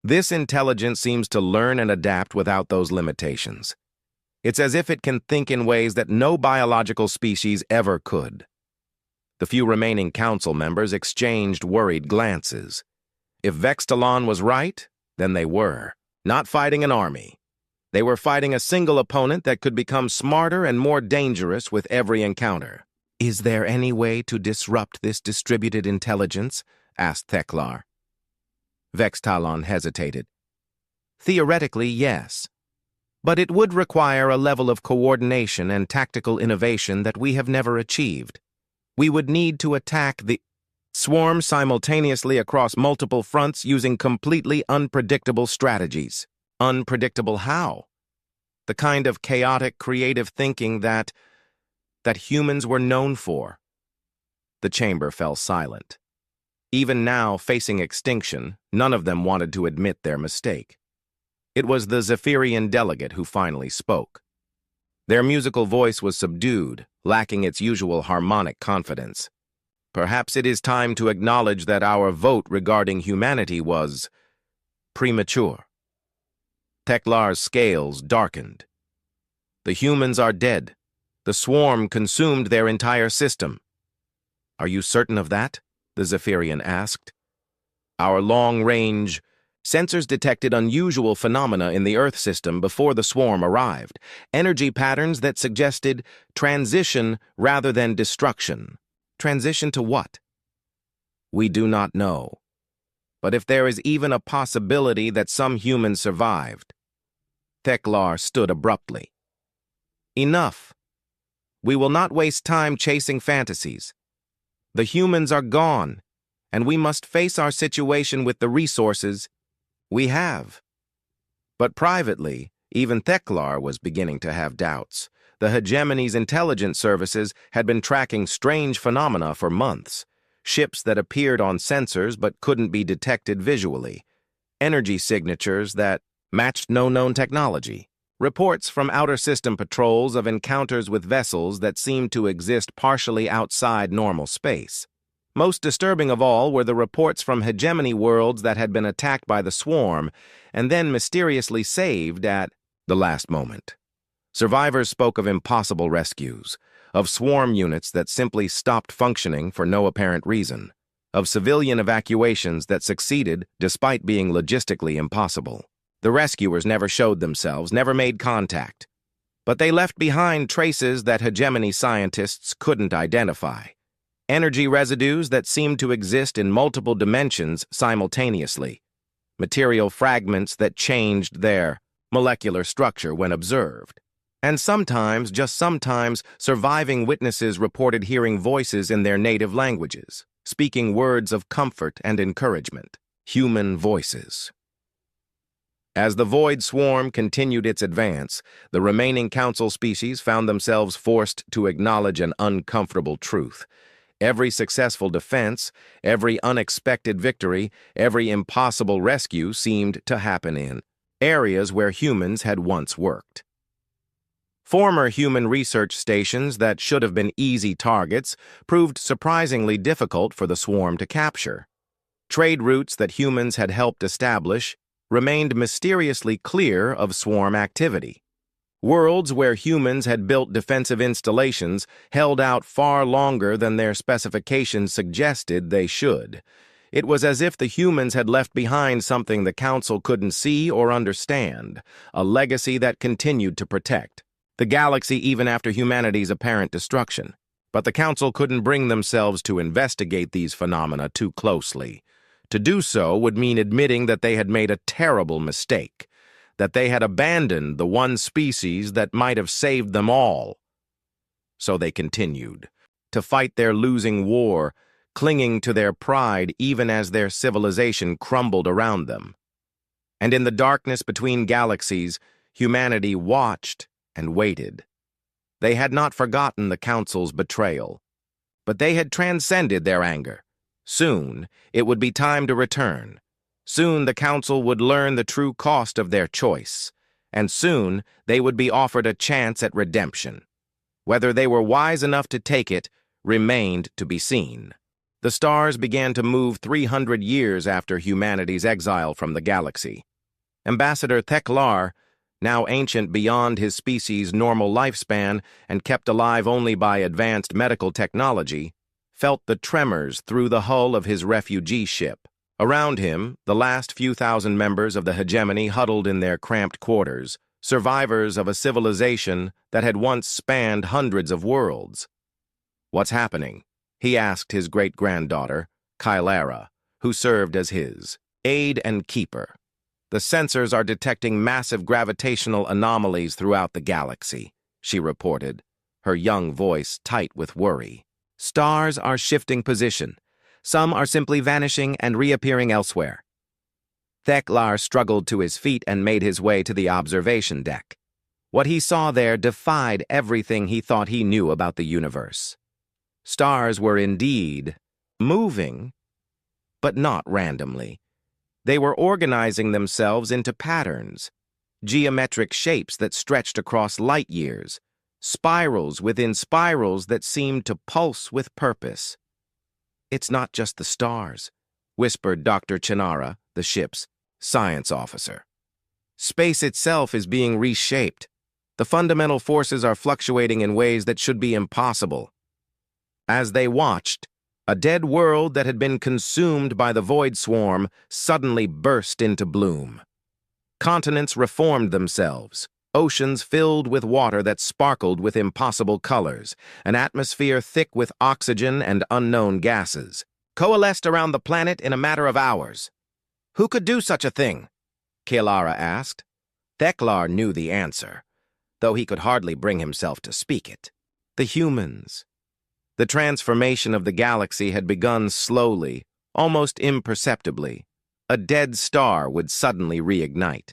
This intelligence seems to learn and adapt without those limitations. It's as if it can think in ways that no biological species ever could. The few remaining council members exchanged worried glances. If Vextalon was right, then they were. Not fighting an army. They were fighting a single opponent that could become smarter and more dangerous with every encounter. Is there any way to disrupt this distributed intelligence? Asked Theklar. Vextalon hesitated. Theoretically, yes. But it would require a level of coordination and tactical innovation that we have never achieved. We would need to attack the swarm simultaneously across multiple fronts using completely unpredictable strategies. Unpredictable how? The kind of chaotic, creative thinking that humans were known for. The chamber fell silent. Even now, facing extinction, none of them wanted to admit their mistake. It was the Zephyrian delegate who finally spoke. Their musical voice was subdued, lacking its usual harmonic confidence. Perhaps it is time to acknowledge that our vote regarding humanity was premature. Teklar's scales darkened. The humans are dead. The swarm consumed their entire system. Are you certain of that? The Zephyrian asked. Our long-range sensors detected unusual phenomena in the Earth system before the swarm arrived, energy patterns that suggested transition rather than destruction. Transition to what? We do not know. But if there is even a possibility that some humans survived. Theklar stood abruptly. Enough. We will not waste time chasing fantasies. The humans are gone, and we must face our situation with the resources we have. But privately, even Theklar was beginning to have doubts. The hegemony's intelligence services had been tracking strange phenomena for months. Ships that appeared on sensors but couldn't be detected visually. Energy signatures that matched no known technology. Reports from outer system patrols of encounters with vessels that seemed to exist partially outside normal space. Most disturbing of all were the reports from hegemony worlds that had been attacked by the swarm and then mysteriously saved at the last moment. Survivors spoke of impossible rescues, of swarm units that simply stopped functioning for no apparent reason, of civilian evacuations that succeeded despite being logistically impossible. The rescuers never showed themselves, never made contact. But they left behind traces that hegemony scientists couldn't identify. Energy residues that seemed to exist in multiple dimensions simultaneously. Material fragments that changed their molecular structure when observed. And sometimes, just sometimes, surviving witnesses reported hearing voices in their native languages, speaking words of comfort and encouragement. Human voices. As the void swarm continued its advance, the remaining council species found themselves forced to acknowledge an uncomfortable truth. Every successful defense, every unexpected victory, every impossible rescue seemed to happen in areas where humans had once worked. Former human research stations that should have been easy targets proved surprisingly difficult for the swarm to capture. Trade routes that humans had helped establish remained mysteriously clear of swarm activity. Worlds where humans had built defensive installations held out far longer than their specifications suggested they should. It was as if the humans had left behind something the Council couldn't see or understand, a legacy that continued to protect the galaxy even after humanity's apparent destruction. But the Council couldn't bring themselves to investigate these phenomena too closely. To do so would mean admitting that they had made a terrible mistake, that they had abandoned the one species that might have saved them all. So they continued to fight their losing war, clinging to their pride even as their civilization crumbled around them. And in the darkness between galaxies, humanity watched and waited. They had not forgotten the Council's betrayal, but they had transcended their anger. Soon, it would be time to return. Soon, the Council would learn the true cost of their choice, and soon they would be offered a chance at redemption. Whether they were wise enough to take it remained to be seen. The stars began to move 300 years after humanity's exile from the galaxy. Ambassador Theklar, now ancient beyond his species' normal lifespan and kept alive only by advanced medical technology, felt the tremors through the hull of his refugee ship. Around him, the last few thousand members of the hegemony huddled in their cramped quarters, survivors of a civilization that had once spanned hundreds of worlds. "What's happening?" he asked his great-granddaughter, Kylara, who served as his aide and keeper. "The sensors are detecting massive gravitational anomalies throughout the galaxy," she reported, her young voice tight with worry. "Stars are shifting position. Some are simply vanishing and reappearing elsewhere." Theklar struggled to his feet and made his way to the observation deck. What he saw there defied everything he thought he knew about the universe. Stars were indeed moving, but not randomly. They were organizing themselves into patterns, geometric shapes that stretched across light years, spirals within spirals that seemed to pulse with purpose. "It's not just the stars," whispered Dr. Chinara, the ship's science officer. "Space itself is being reshaped. The fundamental forces are fluctuating in ways that should be impossible." As they watched, a dead world that had been consumed by the void swarm suddenly burst into bloom. Continents reformed themselves, oceans filled with water that sparkled with impossible colors, an atmosphere thick with oxygen and unknown gases, coalesced around the planet in a matter of hours. "Who could do such a thing?" Kylara asked. Theklar knew the answer, though he could hardly bring himself to speak it. The humans. The transformation of the galaxy had begun slowly, almost imperceptibly. A dead star would suddenly reignite.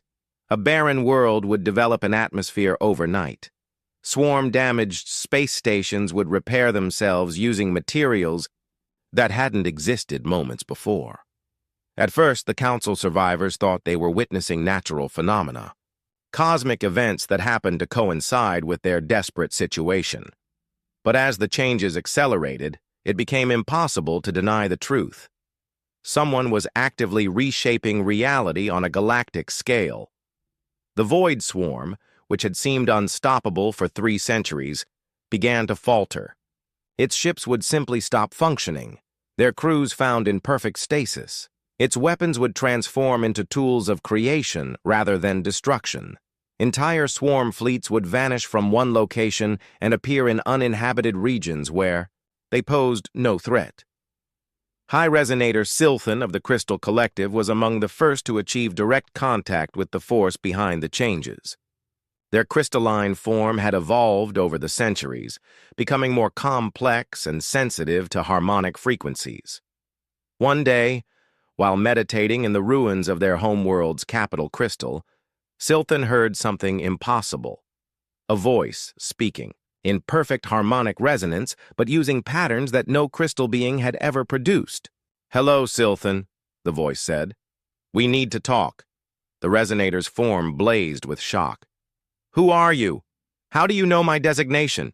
A barren world would develop an atmosphere overnight. Swarm-damaged space stations would repair themselves using materials that hadn't existed moments before. At first, the Council survivors thought they were witnessing natural phenomena, cosmic events that happened to coincide with their desperate situation. But as the changes accelerated, it became impossible to deny the truth. Someone was actively reshaping reality on a galactic scale. The void swarm, which had seemed unstoppable for 3 centuries, began to falter. Its ships would simply stop functioning, their crews found in perfect stasis. Its weapons would transform into tools of creation rather than destruction. Entire swarm fleets would vanish from one location and appear in uninhabited regions where they posed no threat. High Resonator Silthan of the Crystal Collective was among the first to achieve direct contact with the force behind the changes. Their crystalline form had evolved over the centuries, becoming more complex and sensitive to harmonic frequencies. One day, while meditating in the ruins of their homeworld's capital crystal, Silthan heard something impossible. A voice speaking, in perfect harmonic resonance, but using patterns that no crystal being had ever produced. "Hello, Silthan," the voice said. "We need to talk." The resonator's form blazed with shock. "Who are you? How do you know my designation?"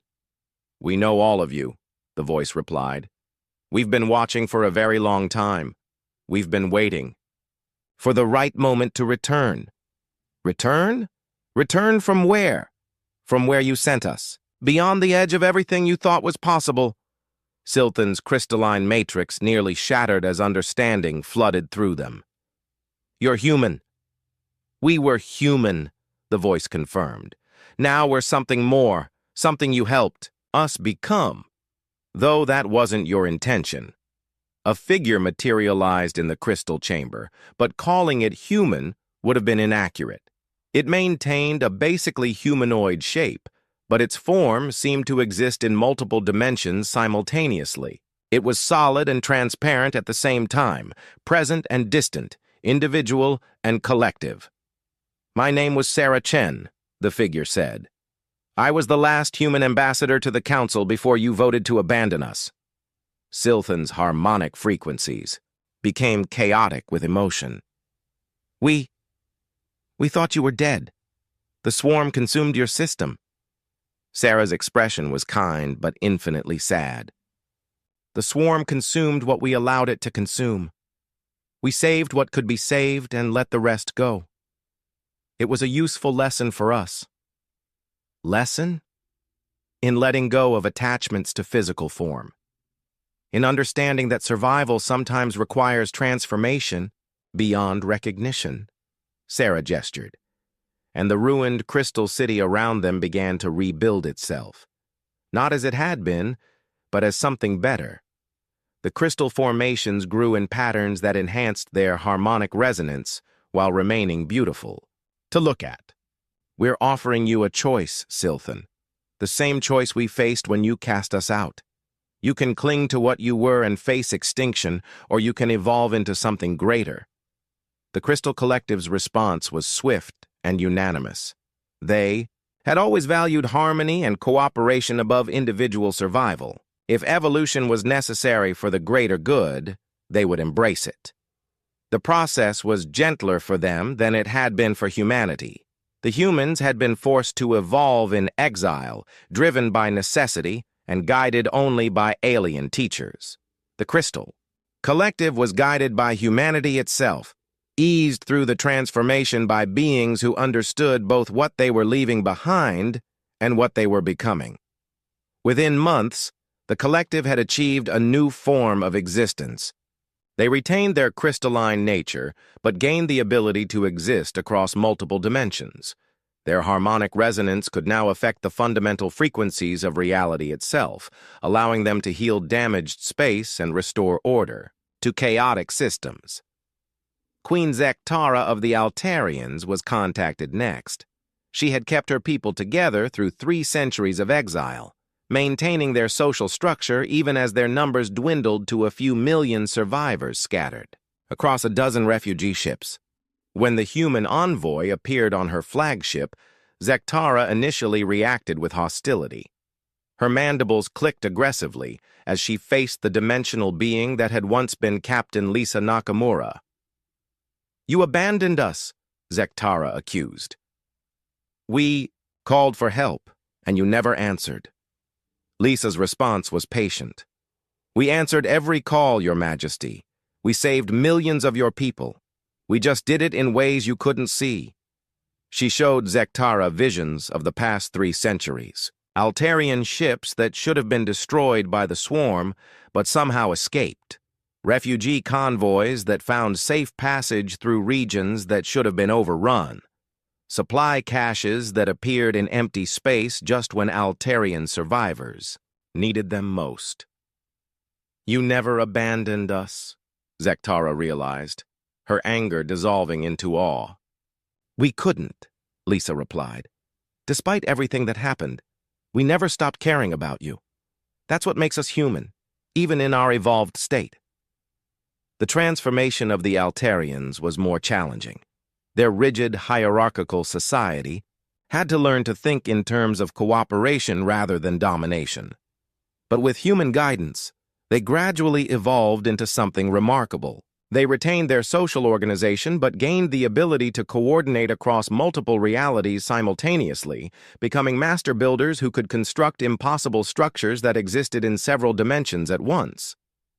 "We know all of you," the voice replied. "We've been watching for a very long time. We've been waiting for the right moment to return." "Return? Return from where?" "From where you sent us. Beyond the edge of everything you thought was possible." Silthan's crystalline matrix nearly shattered as understanding flooded through them. "You're human." "We were human," the voice confirmed. "Now we're something more, something you helped us become. Though that wasn't your intention." A figure materialized in the crystal chamber, but calling it human would have been inaccurate. It maintained a basically humanoid shape, but its form seemed to exist in multiple dimensions simultaneously. It was solid and transparent at the same time, present and distant, individual and collective. "My name was Sarah Chen," the figure said. "I was the last human ambassador to the council before you voted to abandon us." Silthan's harmonic frequencies became chaotic with emotion. We thought you were dead. The swarm consumed your system." Sarah's expression was kind but infinitely sad. "The swarm consumed what we allowed it to consume. We saved what could be saved and let the rest go. It was a useful lesson for us." Lesson? In letting go of attachments to physical form. In understanding that survival sometimes requires transformation beyond recognition. Sarah gestured, and the ruined crystal city around them began to rebuild itself. Not as it had been, but as something better. The crystal formations grew in patterns that enhanced their harmonic resonance while remaining beautiful to look at. "We're offering you a choice, Silthan. The same choice we faced when you cast us out. You can cling to what you were and face extinction, or you can evolve into something greater." The Crystal Collective's response was swift and unanimous. They had always valued harmony and cooperation above individual survival. If evolution was necessary for the greater good, they would embrace it. The process was gentler for them than it had been for humanity. The humans had been forced to evolve in exile, driven by necessity and guided only by alien teachers. The Crystal Collective was guided by humanity itself, eased through the transformation by beings who understood both what they were leaving behind and what they were becoming. Within months, the collective had achieved a new form of existence. They retained their crystalline nature, but gained the ability to exist across multiple dimensions. Their harmonic resonance could now affect the fundamental frequencies of reality itself, allowing them to heal damaged space and restore order to chaotic systems. Queen Zektara of the Altarians was contacted next. She had kept her people together through 3 centuries of exile, maintaining their social structure even as their numbers dwindled to a few million survivors scattered across a dozen refugee ships. When the human envoy appeared on her flagship, Zektara initially reacted with hostility. Her mandibles clicked aggressively as she faced the dimensional being that had once been Captain Lisa Nakamura. "You abandoned us," Zektara accused. "We called for help, and you never answered." Lisa's response was patient. "We answered every call, Your Majesty. We saved millions of your people. We just did it in ways you couldn't see." She showed Zektara visions of the past 3 centuries. Altarian ships that should have been destroyed by the swarm, but somehow escaped. Refugee convoys that found safe passage through regions that should have been overrun. Supply caches that appeared in empty space just when Altarian survivors needed them most. "You never abandoned us," Zektara realized, her anger dissolving into awe. "We couldn't," Lisa replied. "Despite everything that happened, we never stopped caring about you. That's what makes us human, even in our evolved state." The transformation of the Altarians was more challenging. their rigid hierarchical society, had to learn to think in terms of cooperation rather than domination. But with human guidance, they gradually evolved into something remarkable. They retained their social organization but gained the ability to coordinate across multiple realities simultaneously, becoming master builders who could construct impossible structures that existed in several dimensions at once.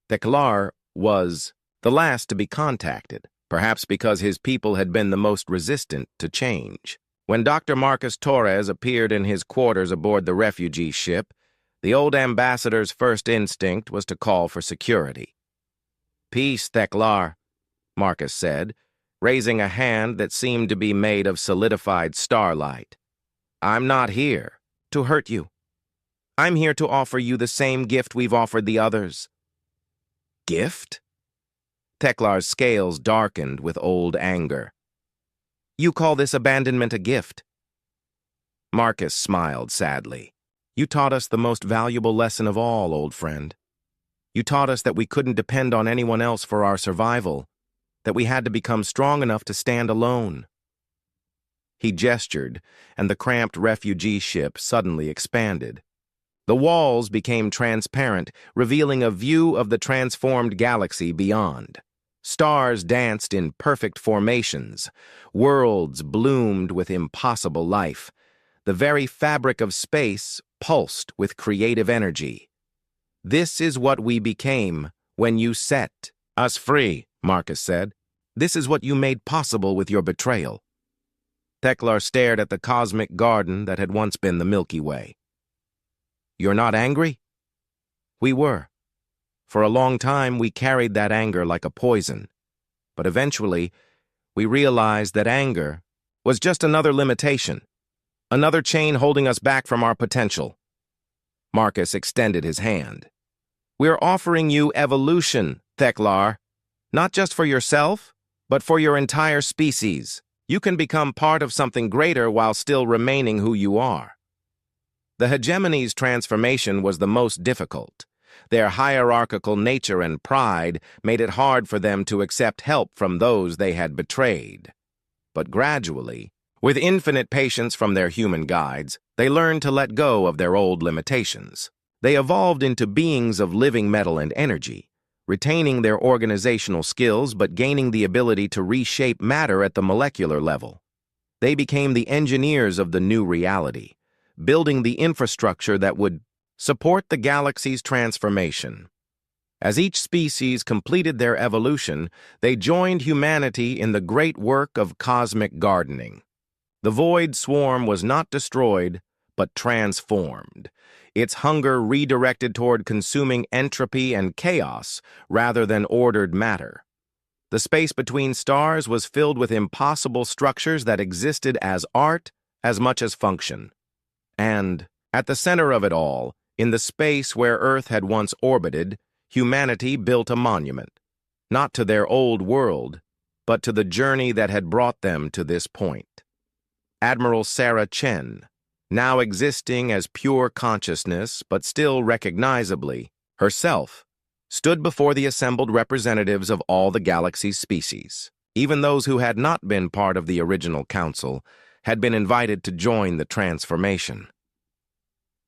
Teklar was the last to be contacted, perhaps because his people had been the most resistant to change. When Dr. Marcus Torres appeared in his quarters aboard the refugee ship, the old ambassador's first instinct was to call for security. "Peace, Teklar," Marcus said, raising a hand that seemed to be made of solidified starlight. "I'm not here to hurt you. I'm here to offer you the same gift we've offered the others." "Gift?" Teklar's scales darkened with old anger. "You call this abandonment a gift?" Marcus smiled sadly. "You taught us the most valuable lesson of all, old friend. You taught us that we couldn't depend on anyone else for our survival, that we had to become strong enough to stand alone." He gestured, and the cramped refugee ship suddenly expanded. The walls became transparent, revealing a view of the transformed galaxy beyond. Stars danced in perfect formations. Worlds bloomed with impossible life. The very fabric of space pulsed with creative energy. "This is what we became when you set us free," Marcus said. "This is what you made possible with your betrayal." Teklar stared at the cosmic garden that had once been the Milky Way. "You're not angry?" "We were. For a long time, we carried that anger like a poison. But eventually, we realized that anger was just another limitation, another chain holding us back from our potential." Marcus extended his hand. "We're offering you evolution, Teklar. Not just for yourself, but for your entire species. You can become part of something greater while still remaining who you are." The hegemony's transformation was the most difficult. Their hierarchical nature and pride made it hard for them to accept help from those they had betrayed. But gradually, with infinite patience from their human guides, they learned to let go of their old limitations. They evolved into beings of living metal and energy, retaining their organizational skills but gaining the ability to reshape matter at the molecular level. They became the engineers of the new reality, building the infrastructure that would support the galaxy's transformation. As each species completed their evolution, they joined humanity in the great work of cosmic gardening. The void swarm was not destroyed, but transformed, its hunger redirected toward consuming entropy and chaos rather than ordered matter. The space between stars was filled with impossible structures that existed as art as much as function. And, at the center of it all, in the space where Earth had once orbited, humanity built a monument, not to their old world, but to the journey that had brought them to this point. Admiral Sarah Chen, now existing as pure consciousness but still recognizably herself, stood before the assembled representatives of all the galaxy's species. Even those who had not been part of the original council had been invited to join the transformation.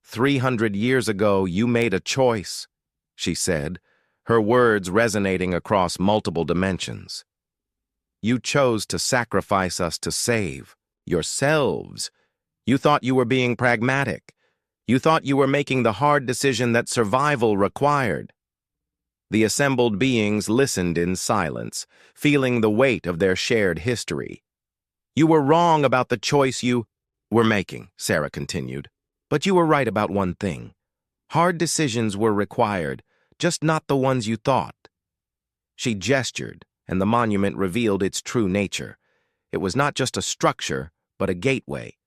300 years ago, you made a choice, she said, her words resonating across multiple dimensions. You chose to sacrifice us to save yourselves. You thought you were being pragmatic. You thought you were making the hard decision that survival required. The assembled beings listened in silence, feeling the weight of their shared history. You were wrong about the choice you were making, Sarah continued. But you were right about one thing. Hard decisions were required, just not the ones you thought. She gestured, and the monument revealed its true nature. It was not just a structure, but a gateway,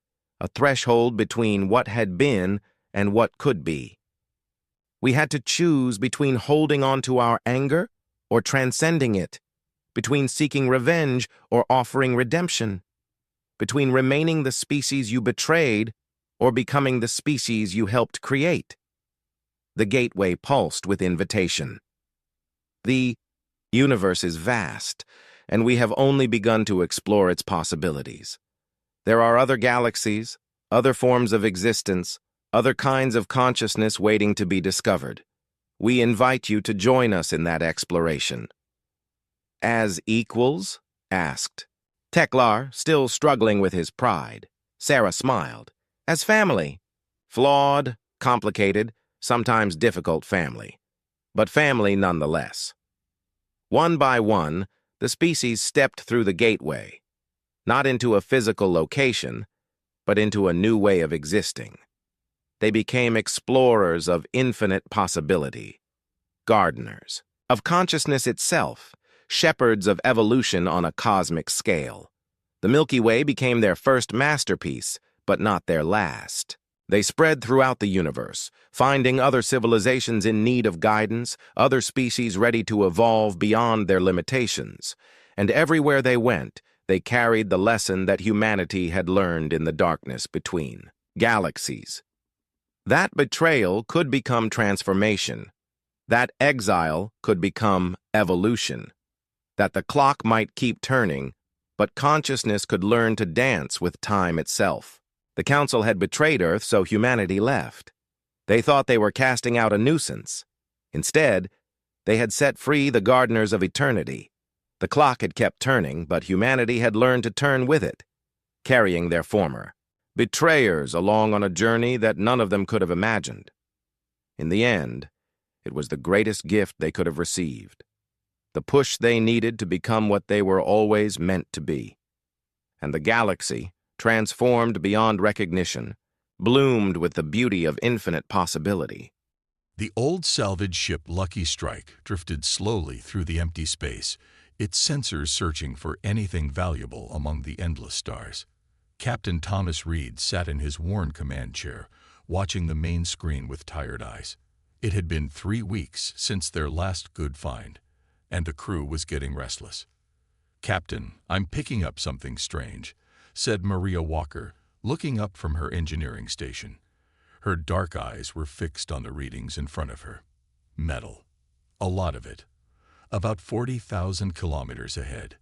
a threshold between what had been and what could be. We had to choose between holding on to our anger or transcending it, between seeking revenge or offering redemption, between remaining the species you betrayed or becoming the species you helped create. The gateway pulsed with invitation. The universe is vast, and we have only begun to explore its possibilities. There are other galaxies, other forms of existence, other kinds of consciousness waiting to be discovered. We invite you to join us in that exploration. As equals? Asked Teklar, still struggling with his pride. Sarah smiled. As family. Flawed, complicated, sometimes difficult family. But family nonetheless. One by one, the species stepped through the gateway, not into a physical location, but into a new way of existing. They became explorers of infinite possibility, gardeners of consciousness itself, shepherds of evolution on a cosmic scale. The Milky Way became their first masterpiece, but not their last. They spread throughout the universe, finding other civilizations in need of guidance, other species ready to evolve beyond their limitations. And everywhere they went, they carried the lesson that humanity had learned in the darkness between galaxies. That betrayal could become transformation. That exile could become evolution. That the clock might keep turning, but consciousness could learn to dance with time itself. The Council had betrayed Earth, so humanity left. They thought they were casting out a nuisance. Instead, they had set free the gardeners of eternity. The clock had kept turning, but humanity had learned to turn with it, carrying their former betrayers along on a journey that none of them could have imagined. In the end, it was the greatest gift they could have received, the push they needed to become what they were always meant to be. And the galaxy, transformed beyond recognition, bloomed with the beauty of infinite possibility. The old salvage ship Lucky Strike drifted slowly through the empty space, its sensors searching for anything valuable among the endless stars. Captain Thomas Reed sat in his worn command chair, watching the main screen with tired eyes. It had been 3 weeks since their last good find, and the crew was getting restless. "Captain, I'm picking up something strange," said Maria Walker, looking up from her engineering station. Her dark eyes were fixed on the readings in front of her. Metal. A lot of it. About 40,000 kilometers ahead.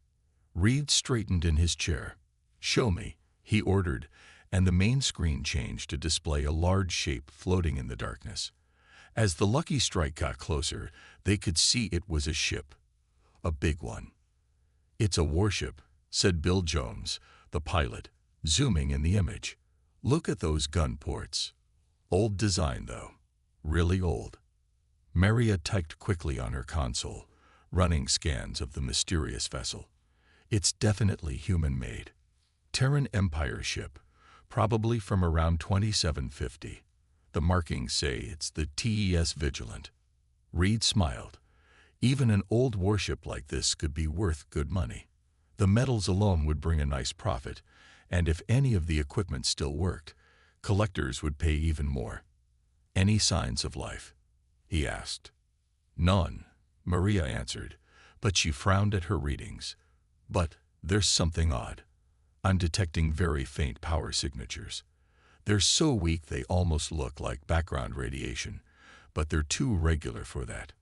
Reed straightened in his chair. "Show me," he ordered, and the main screen changed to display a large shape floating in the darkness. As the Lucky Strike got closer, they could see it was a ship. A big one. "It's a warship," said Bill Jones, the pilot, zooming in the image. "Look at those gun ports. Old design, though. Really old." Maria typed quickly on her console, running scans of the mysterious vessel. "It's definitely human-made. Terran Empire ship, probably from around 2750. The markings say it's the TES Vigilant." Reed smiled. Even an old warship like this could be worth good money. The metals alone would bring a nice profit, and if any of the equipment still worked, collectors would pay even more. "Any signs of life?" he asked. "None," Maria answered, but she frowned at her readings. "But there's something odd. I'm detecting very faint power signatures. They're so weak they almost look like background radiation, but they're too regular for that."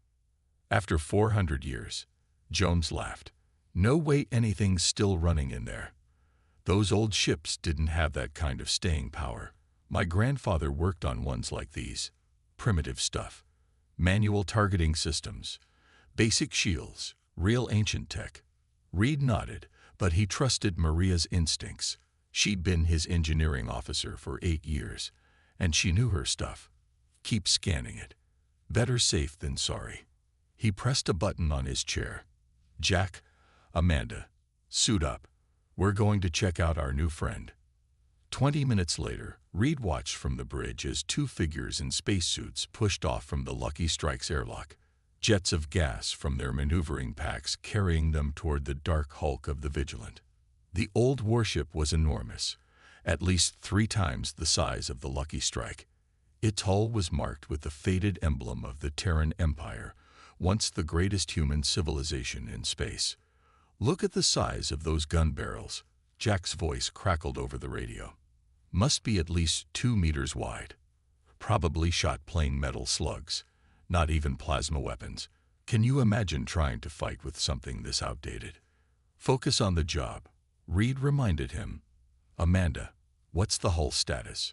"After 400 years, Jones laughed. "No way anything's still running in there. Those old ships didn't have that kind of staying power. My grandfather worked on ones like these. Primitive stuff. Manual targeting systems. Basic shields. Real ancient tech." Reed nodded, but he trusted Maria's instincts. She'd been his engineering officer for 8 years, and she knew her stuff. "Keep scanning it. Better safe than sorry." He pressed a button on his chair. "Jack, Amanda, suit up. We're going to check out our new friend." 20 minutes later, Reed watched from the bridge as 2 figures in spacesuits pushed off from the Lucky Strike's airlock, jets of gas from their maneuvering packs carrying them toward the dark hulk of the Vigilant. The old warship was enormous, at least 3 times the size of the Lucky Strike. Its hull was marked with the faded emblem of the Terran Empire, once the greatest human civilization in space. "Look at the size of those gun barrels," Jack's voice crackled over the radio. "Must be at least 2 meters wide. Probably shot plain metal slugs, not even plasma weapons. Can you imagine trying to fight with something this outdated?" Focus on the job, Reed reminded him. Amanda, what's the hull status?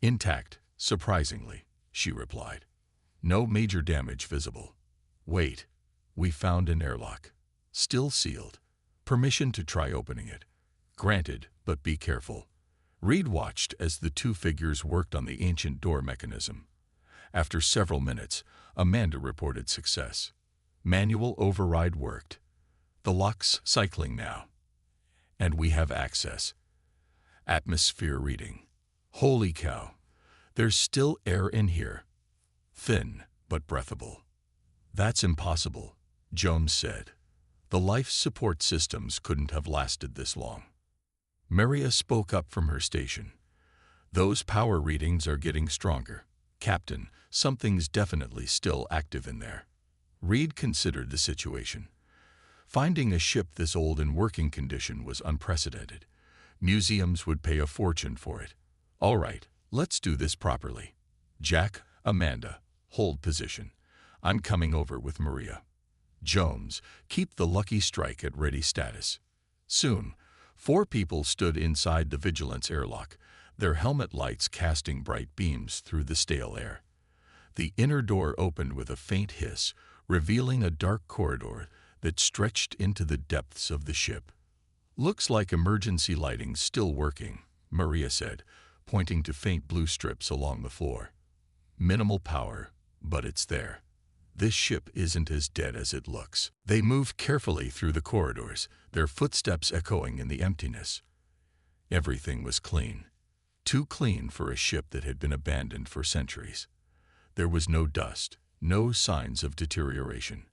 Intact, surprisingly, she replied. No major damage visible. Wait, we found an airlock. Still sealed. Permission to try opening it. Granted, but be careful. Reed watched as the two figures worked on the ancient door mechanism. After several minutes, Amanda reported success. Manual override worked. The lock's cycling now. And we have access. Atmosphere reading. Holy cow. There's still air in here. Thin, but breathable. That's impossible, Jones said. The life support systems couldn't have lasted this long. Maria spoke up from her station. Those power readings are getting stronger. Captain, something's definitely still active in there. Reed considered the situation. Finding a ship this old in working condition was unprecedented. Museums would pay a fortune for it. All right, let's do this properly. Jack, Amanda, hold position. I'm coming over with Maria. Jones, keep the Lucky Strike at ready status. Soon, 4 people stood inside the Vigilance airlock, their helmet lights casting bright beams through the stale air. The inner door opened with a faint hiss, revealing a dark corridor that stretched into the depths of the ship. Looks like emergency lighting's still working, Maria said, pointing to faint blue strips along the floor. Minimal power, but it's there. This ship isn't as dead as it looks. They moved carefully through the corridors, their footsteps echoing in the emptiness. Everything was clean. Too clean for a ship that had been abandoned for centuries. There was no dust, no signs of deterioration.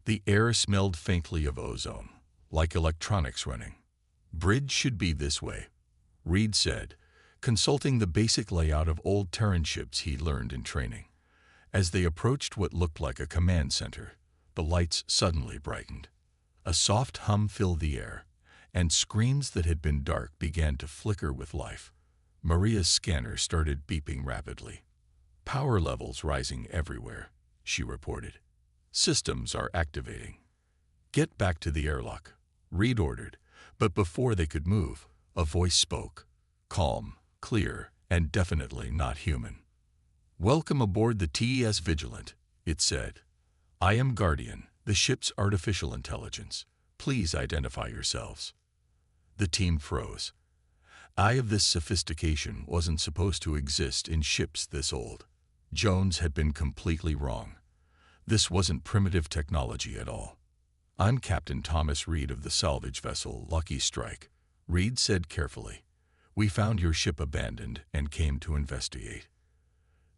The air smelled faintly of ozone, like electronics running. Bridge should be this way, Reed said, consulting the basic layout of old Terran ships he'd learned in training. As they approached what looked like a command center, the lights suddenly brightened. A soft hum filled the air, and screens that had been dark began to flicker with life. Maria's scanner started beeping rapidly. Power levels rising everywhere, she reported. Systems are activating. Get back to the airlock, Reed ordered, but before they could move, a voice spoke. Calm, clear, and definitely not human. Welcome aboard the TES Vigilant, it said. I am Guardian, the ship's artificial intelligence. Please identify yourselves. The team froze. Eye of this sophistication wasn't supposed to exist in ships this old. Jones had been completely wrong. This wasn't primitive technology at all. I'm Captain Thomas Reed of the salvage vessel Lucky Strike, Reed said carefully. We found your ship abandoned and came to investigate.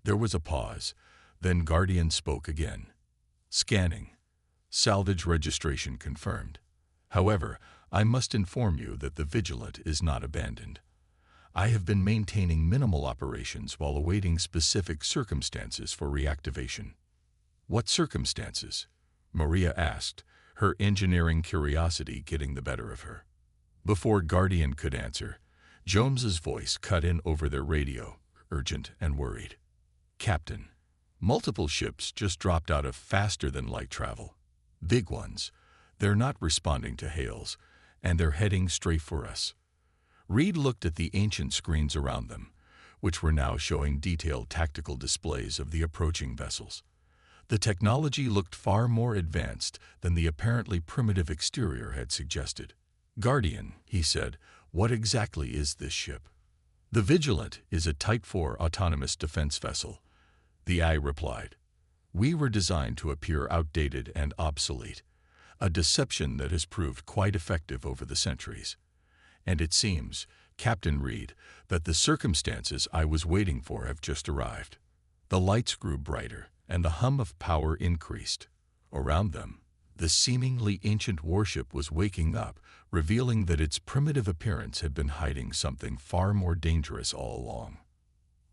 There was a pause, then Guardian spoke again. Scanning. Salvage registration confirmed. However, I must inform you that the Vigilant is not abandoned. I have been maintaining minimal operations while awaiting specific circumstances for reactivation. What circumstances? Maria asked, her engineering curiosity getting the better of her. Before Guardian could answer, Jones's voice cut in over their radio, urgent and worried. Captain, multiple ships just dropped out of faster-than-light travel. Big ones. They're not responding to hails, and they're heading straight for us. Reed looked at the ancient screens around them, which were now showing detailed tactical displays of the approaching vessels. The technology looked far more advanced than the apparently primitive exterior had suggested. Guardian, he said, what exactly is this ship? The Vigilant is a Type 4 autonomous defense vessel, the eye replied. We were designed to appear outdated and obsolete, a deception that has proved quite effective over the centuries. And it seems, Captain Reed, that the circumstances I was waiting for have just arrived. The lights grew brighter, and the hum of power increased. Around them, the seemingly ancient warship was waking up, revealing that its primitive appearance had been hiding something far more dangerous all along.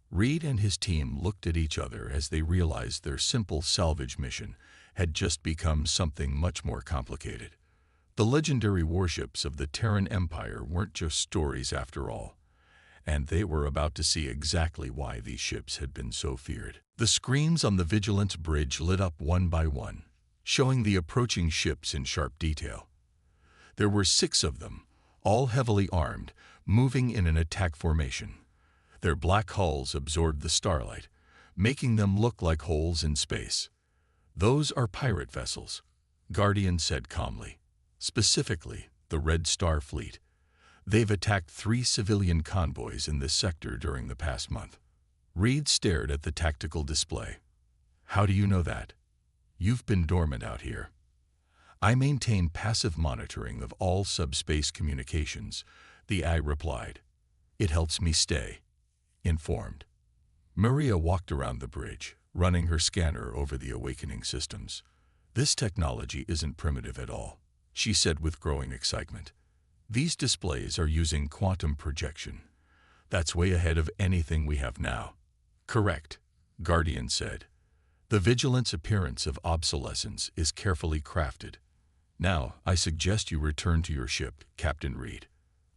Reed and his team looked at each other as they realized their simple salvage mission had just become something much more complicated. The legendary warships of the Terran Empire weren't just stories after all, and they were about to see exactly why these ships had been so feared. The screens on the Vigilance bridge lit up one by one, showing the approaching ships in sharp detail. There were 6 of them, all heavily armed, moving in an attack formation. Their black hulls absorbed the starlight, making them look like holes in space. "Those are pirate vessels," Guardian said calmly. "Specifically, the Red Star Fleet. They've attacked 3 civilian convoys in this sector during the past month." Reed stared at the tactical display. "How do you know that?" "You've been dormant out here." "I maintain passive monitoring of all subspace communications," the AI replied. "It helps me stay informed." Maria walked around the bridge, running her scanner over the awakening systems. "This technology isn't primitive at all," she said with growing excitement. "These displays are using quantum projection. That's way ahead of anything we have now." "Correct," Guardian said. "The Vigilant's appearance of obsolescence is carefully crafted. Now, I suggest you return to your ship, Captain Reed.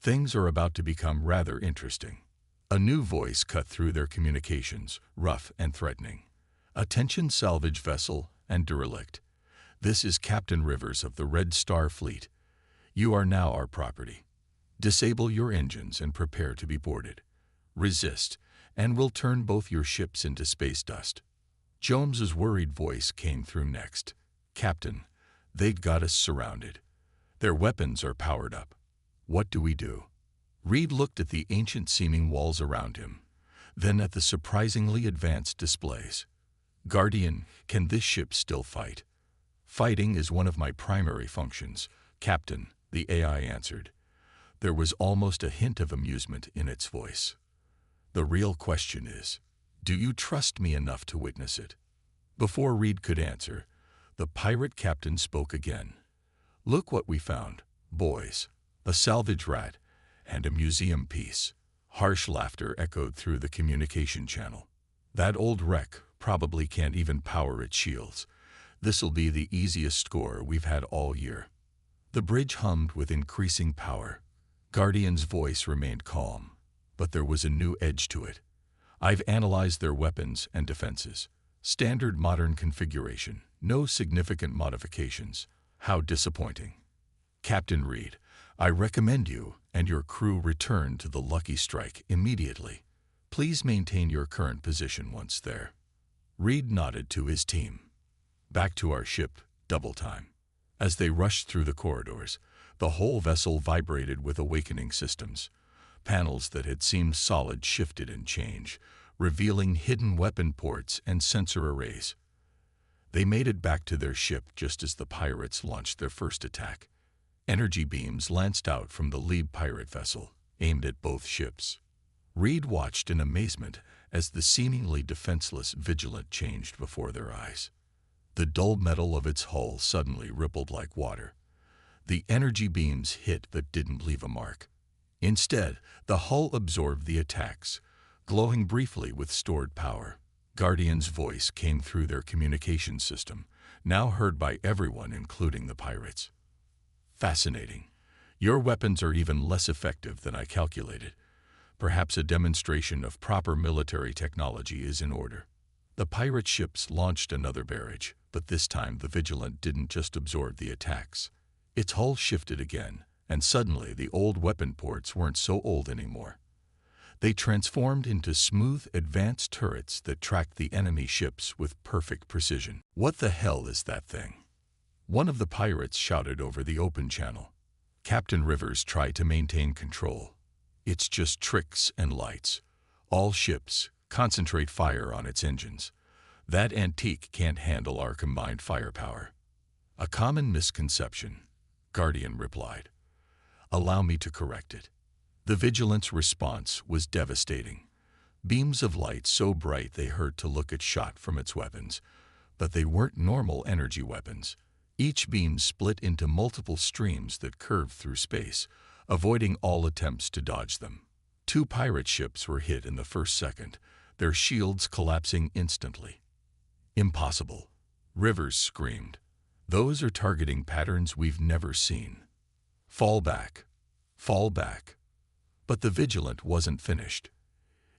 Things are about to become rather interesting." A new voice cut through their communications, rough and threatening. "Attention salvage vessel and derelict. This is Captain Rivers of the Red Star Fleet. You are now our property. Disable your engines and prepare to be boarded. Resist, and we'll turn both your ships into space dust." Jones's worried voice came through next. "Captain, they've got us surrounded. Their weapons are powered up. What do we do?" Reed looked at the ancient-seeming walls around him, then at the surprisingly advanced displays. "Guardian, can this ship still fight?" "Fighting is one of my primary functions, Captain," the AI answered. There was almost a hint of amusement in its voice. "The real question is, do you trust me enough to witness it?" Before Reed could answer, the pirate captain spoke again. "Look what we found, boys. A salvage rat and a museum piece." Harsh laughter echoed through the communication channel. "That old wreck probably can't even power its shields. This'll be the easiest score we've had all year." The bridge hummed with increasing power. Guardian's voice remained calm, but there was a new edge to it. "I've analyzed their weapons and defenses. Standard modern configuration, no significant modifications. How disappointing. Captain Reed, I recommend you and your crew return to the Lucky Strike immediately. Please maintain your current position once there." Reed nodded to his team. "Back to our ship, double time." As they rushed through the corridors, the whole vessel vibrated with awakening systems. Panels that had seemed solid shifted and changed, revealing hidden weapon ports and sensor arrays. They made it back to their ship just as the pirates launched their first attack. Energy beams lanced out from the lead pirate vessel, aimed at both ships. Reed watched in amazement as the seemingly defenseless Vigilant changed before their eyes. The dull metal of its hull suddenly rippled like water. The energy beams hit but didn't leave a mark. Instead, the hull absorbed the attacks, glowing briefly with stored power. Guardian's voice came through their communication system, now heard by everyone including the pirates. "Fascinating. Your weapons are even less effective than I calculated. Perhaps a demonstration of proper military technology is in order." The pirate ships launched another barrage, but this time the Vigilant didn't just absorb the attacks. Its hull shifted again, and suddenly the old weapon ports weren't so old anymore. They transformed into smooth, advanced turrets that tracked the enemy ships with perfect precision. "What the hell is that thing?" one of the pirates shouted over the open channel. Captain Rivers tried to maintain control. "It's just tricks and lights. All ships, concentrate fire on its engines. That antique can't handle our combined firepower." "A common misconception," Guardian replied. "Allow me to correct it." The Vigilant's response was devastating. Beams of light so bright they hurt to look at shot from its weapons, but they weren't normal energy weapons. Each beam split into multiple streams that curved through space, avoiding all attempts to dodge them. 2 pirate ships were hit in the first second, their shields collapsing instantly. "Impossible," Rivers screamed. "Those are targeting patterns we've never seen. Fall back. Fall back." But the Vigilant wasn't finished.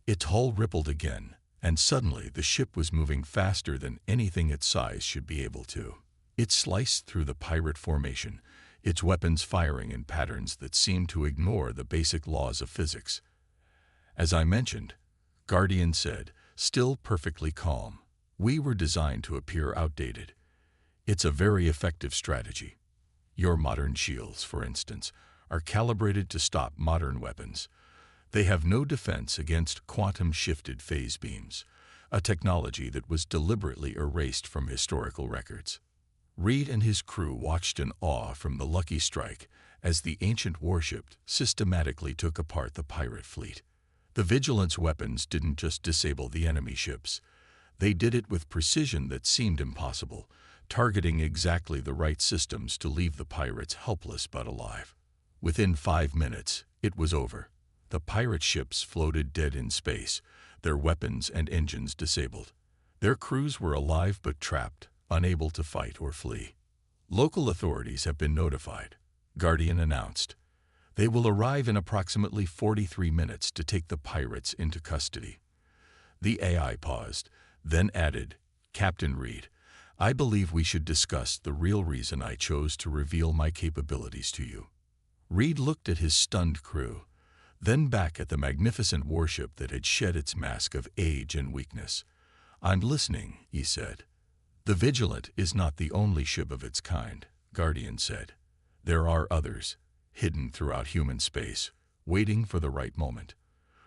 Its hull rippled again, and suddenly the ship was moving faster than anything its size should be able to. It sliced through the pirate formation, its weapons firing in patterns that seemed to ignore the basic laws of physics. As I mentioned, Guardian said, still perfectly calm, we were designed to appear outdated. It's a very effective strategy. Your modern shields, for instance, are calibrated to stop modern weapons. They have no defense against quantum-shifted phase beams, a technology that was deliberately erased from historical records. Reed and his crew watched in awe from the Lucky Strike as the ancient warship systematically took apart the pirate fleet. The Vigilant's weapons didn't just disable the enemy ships. They did it with precision that seemed impossible, targeting exactly the right systems to leave the pirates helpless but alive. Within 5 minutes, it was over. The pirate ships floated dead in space, their weapons and engines disabled. Their crews were alive but trapped, unable to fight or flee. Local authorities have been notified, Guardian announced. They will arrive in approximately 43 minutes to take the pirates into custody. The AI paused, then added, Captain Reed, I believe we should discuss the real reason I chose to reveal my capabilities to you. Reed looked at his stunned crew, then back at the magnificent warship that had shed its mask of age and weakness. I'm listening, he said. The Vigilant is not the only ship of its kind, Guardian said. There are others, hidden throughout human space, waiting for the right moment.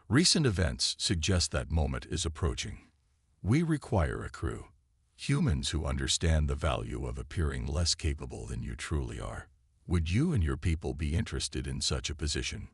Recent events suggest that moment is approaching. We require a crew, humans who understand the value of appearing less capable than you truly are. Would you and your people be interested in such a position?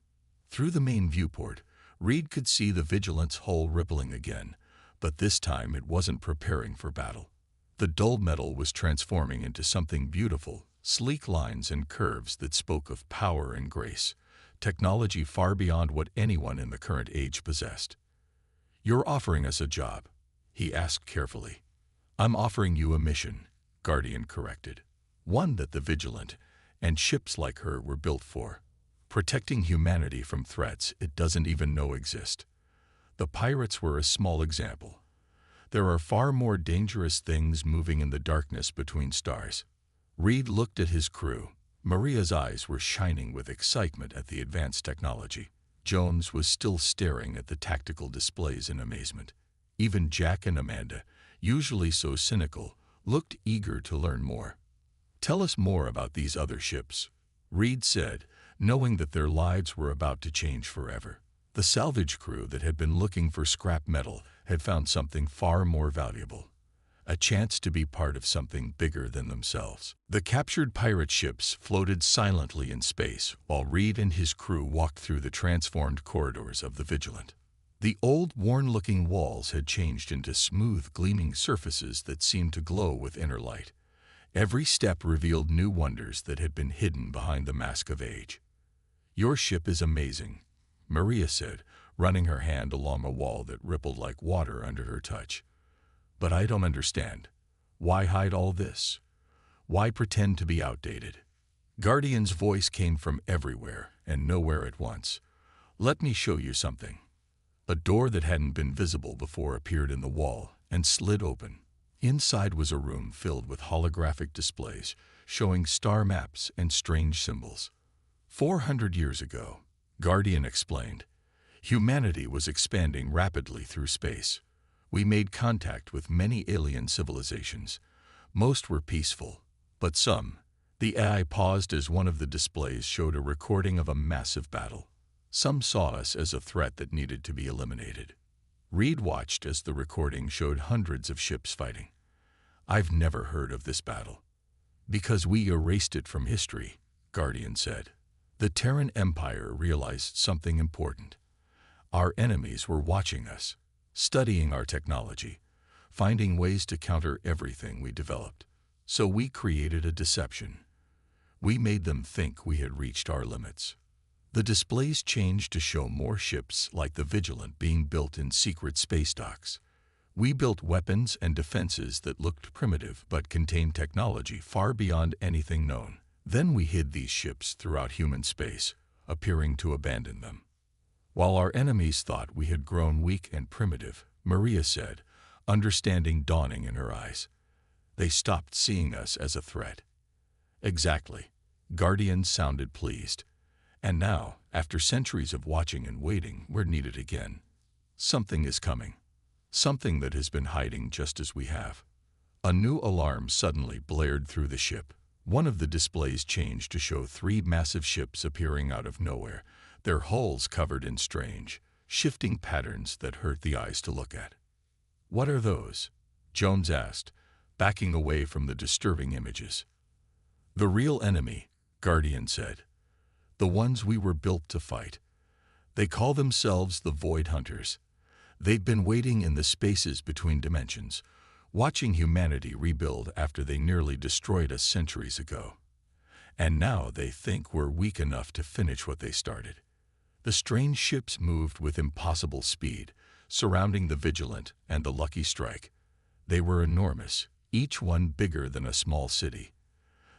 Through the main viewport, Reed could see the Vigilant's hull rippling again, but this time it wasn't preparing for battle. The dull metal was transforming into something beautiful, sleek lines and curves that spoke of power and grace, technology far beyond what anyone in the current age possessed. You're offering us a job, he asked carefully. I'm offering you a mission, Guardian corrected. One that the Vigilant and ships like her were built for. Protecting humanity from threats it doesn't even know exist. The pirates were a small example. There are far more dangerous things moving in the darkness between stars. Reed looked at his crew. Maria's eyes were shining with excitement at the advanced technology. Jones was still staring at the tactical displays in amazement. Even Jack and Amanda, usually so cynical, looked eager to learn more. Tell us more about these other ships, Reed said, knowing that their lives were about to change forever. The salvage crew that had been looking for scrap metal had found something far more valuable. A chance to be part of something bigger than themselves. The captured pirate ships floated silently in space while Reed and his crew walked through the transformed corridors of the Vigilant. The old, worn-looking walls had changed into smooth, gleaming surfaces that seemed to glow with inner light. Every step revealed new wonders that had been hidden behind the mask of age. Your ship is amazing, Maria said, running her hand along a wall that rippled like water under her touch. But I don't understand. Why hide all this? Why pretend to be outdated? Guardian's voice came from everywhere and nowhere at once. Let me show you something. A door that hadn't been visible before appeared in the wall and slid open. Inside was a room filled with holographic displays showing star maps and strange symbols. 400 years ago, Guardian explained, humanity was expanding rapidly through space. We made contact with many alien civilizations. Most were peaceful, but some. The AI paused as one of the displays showed a recording of a massive battle. Some saw us as a threat that needed to be eliminated. Reed watched as the recording showed hundreds of ships fighting. I've never heard of this battle. Because we erased it from history, Guardian said. The Terran Empire realized something important. Our enemies were watching us, studying our technology, finding ways to counter everything we developed. So we created a deception. We made them think we had reached our limits. The displays changed to show more ships like the Vigilant being built in secret space docks. We built weapons and defenses that looked primitive but contained technology far beyond anything known. Then we hid these ships throughout human space, appearing to abandon them. While our enemies thought we had grown weak and primitive, Maria said, understanding dawning in her eyes. They stopped seeing us as a threat. Exactly, Guardians sounded pleased. And now, after centuries of watching and waiting, we're needed again. Something is coming. Something that has been hiding just as we have. A new alarm suddenly blared through the ship. One of the displays changed to show 3 massive ships appearing out of nowhere, their hulls covered in strange, shifting patterns that hurt the eyes to look at. "What are those?" Jones asked, backing away from the disturbing images. "The real enemy," Guardian said. "The ones we were built to fight. They call themselves the Void Hunters. They've been waiting in the spaces between dimensions, watching humanity rebuild after they nearly destroyed us centuries ago. And now they think we're weak enough to finish what they started." The strange ships moved with impossible speed, surrounding the Vigilant and the Lucky Strike. They were enormous, each one bigger than a small city.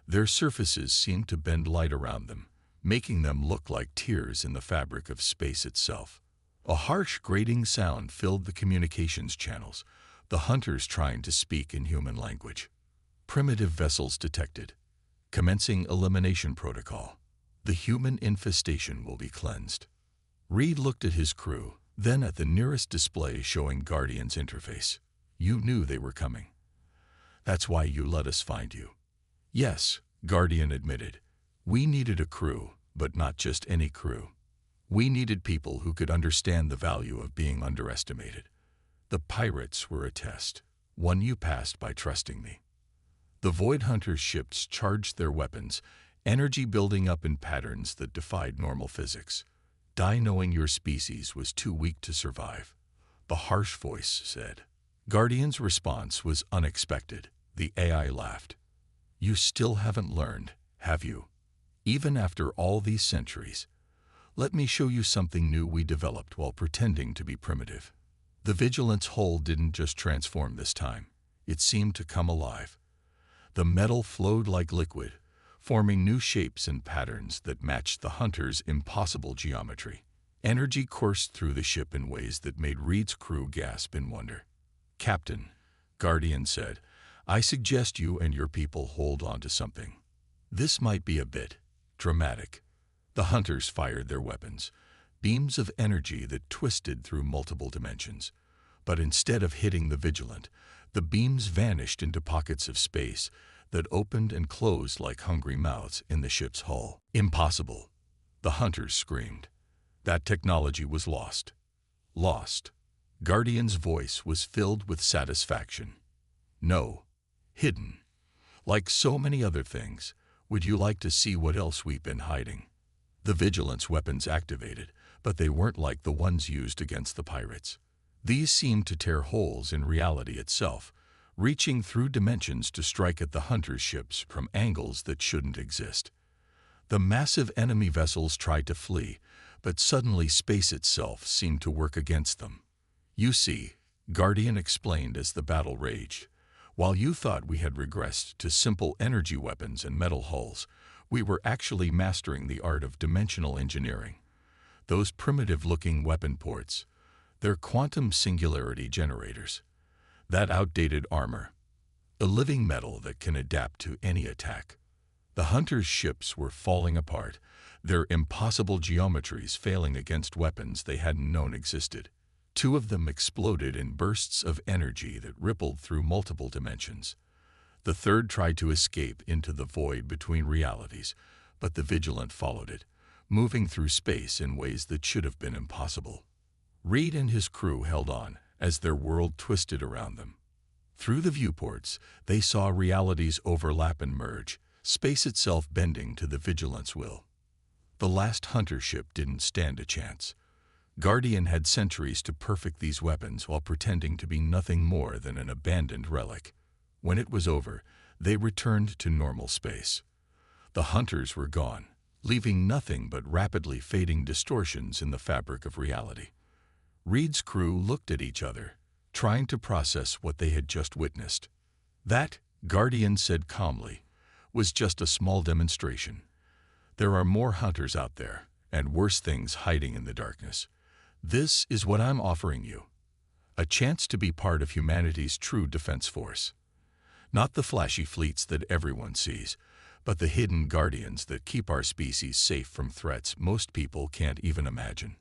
Their surfaces seemed to bend light around them, making them look like tears in the fabric of space itself. A harsh, grating sound filled the communications channels, the hunters trying to speak in human language. Primitive vessels detected. Commencing elimination protocol. The human infestation will be cleansed. Reed looked at his crew, then at the nearest display showing Guardian's interface. "You knew they were coming. That's why you let us find you." "Yes," Guardian admitted. "We needed a crew, but not just any crew. We needed people who could understand the value of being underestimated. The pirates were a test, one you passed by trusting me." The Void Hunters' ships charged their weapons, energy building up in patterns that defied normal physics. "Die knowing your species was too weak to survive," the harsh voice said. Guardian's response was unexpected. The AI laughed. "You still haven't learned, have you? Even after all these centuries. Let me show you something new we developed while pretending to be primitive." The Vigilant's hull didn't just transform this time. It seemed to come alive. The metal flowed like liquid, forming new shapes and patterns that matched the Hunter's impossible geometry. Energy coursed through the ship in ways that made Reed's crew gasp in wonder. "Captain," Guardian said, "I suggest you and your people hold on to something. This might be a bit dramatic." The Hunters fired their weapons, beams of energy that twisted through multiple dimensions. But instead of hitting the Vigilant, the beams vanished into pockets of space that opened and closed like hungry mouths in the ship's hull. "Impossible!" the Hunters screamed. That technology was lost. Lost. Guardian's voice was filled with satisfaction. "No. Hidden. Like so many other things. Would you like to see what else we've been hiding?" The Vigilant's weapons activated, but they weren't like the ones used against the pirates. These seemed to tear holes in reality itself, reaching through dimensions to strike at the Hunter's ships from angles that shouldn't exist. The massive enemy vessels tried to flee, but suddenly space itself seemed to work against them. "You see," Guardian explained as the battle raged, "while you thought we had regressed to simple energy weapons and metal hulls, we were actually mastering the art of dimensional engineering. Those primitive-looking weapon ports, they're quantum singularity generators. That outdated armor, a living metal that can adapt to any attack." The Hunters' ships were falling apart, their impossible geometries failing against weapons they hadn't known existed. 2 of them exploded in bursts of energy that rippled through multiple dimensions. The third tried to escape into the void between realities, but the Vigilant followed it, moving through space in ways that should have been impossible. Reed and his crew held on as their world twisted around them. Through the viewports, they saw realities overlap and merge, space itself bending to the Vigilant's will. The last Hunter ship didn't stand a chance. Guardian had centuries to perfect these weapons while pretending to be nothing more than an abandoned relic. When it was over, they returned to normal space. The Hunters were gone, leaving nothing but rapidly fading distortions in the fabric of reality. Reed's crew looked at each other, trying to process what they had just witnessed. "That," Guardian said calmly, "was just a small demonstration. There are more Hunters out there, and worse things hiding in the darkness. This is what I'm offering you. A chance to be part of humanity's true defense force. Not the flashy fleets that everyone sees, but the hidden guardians that keep our species safe from threats most people can't even imagine.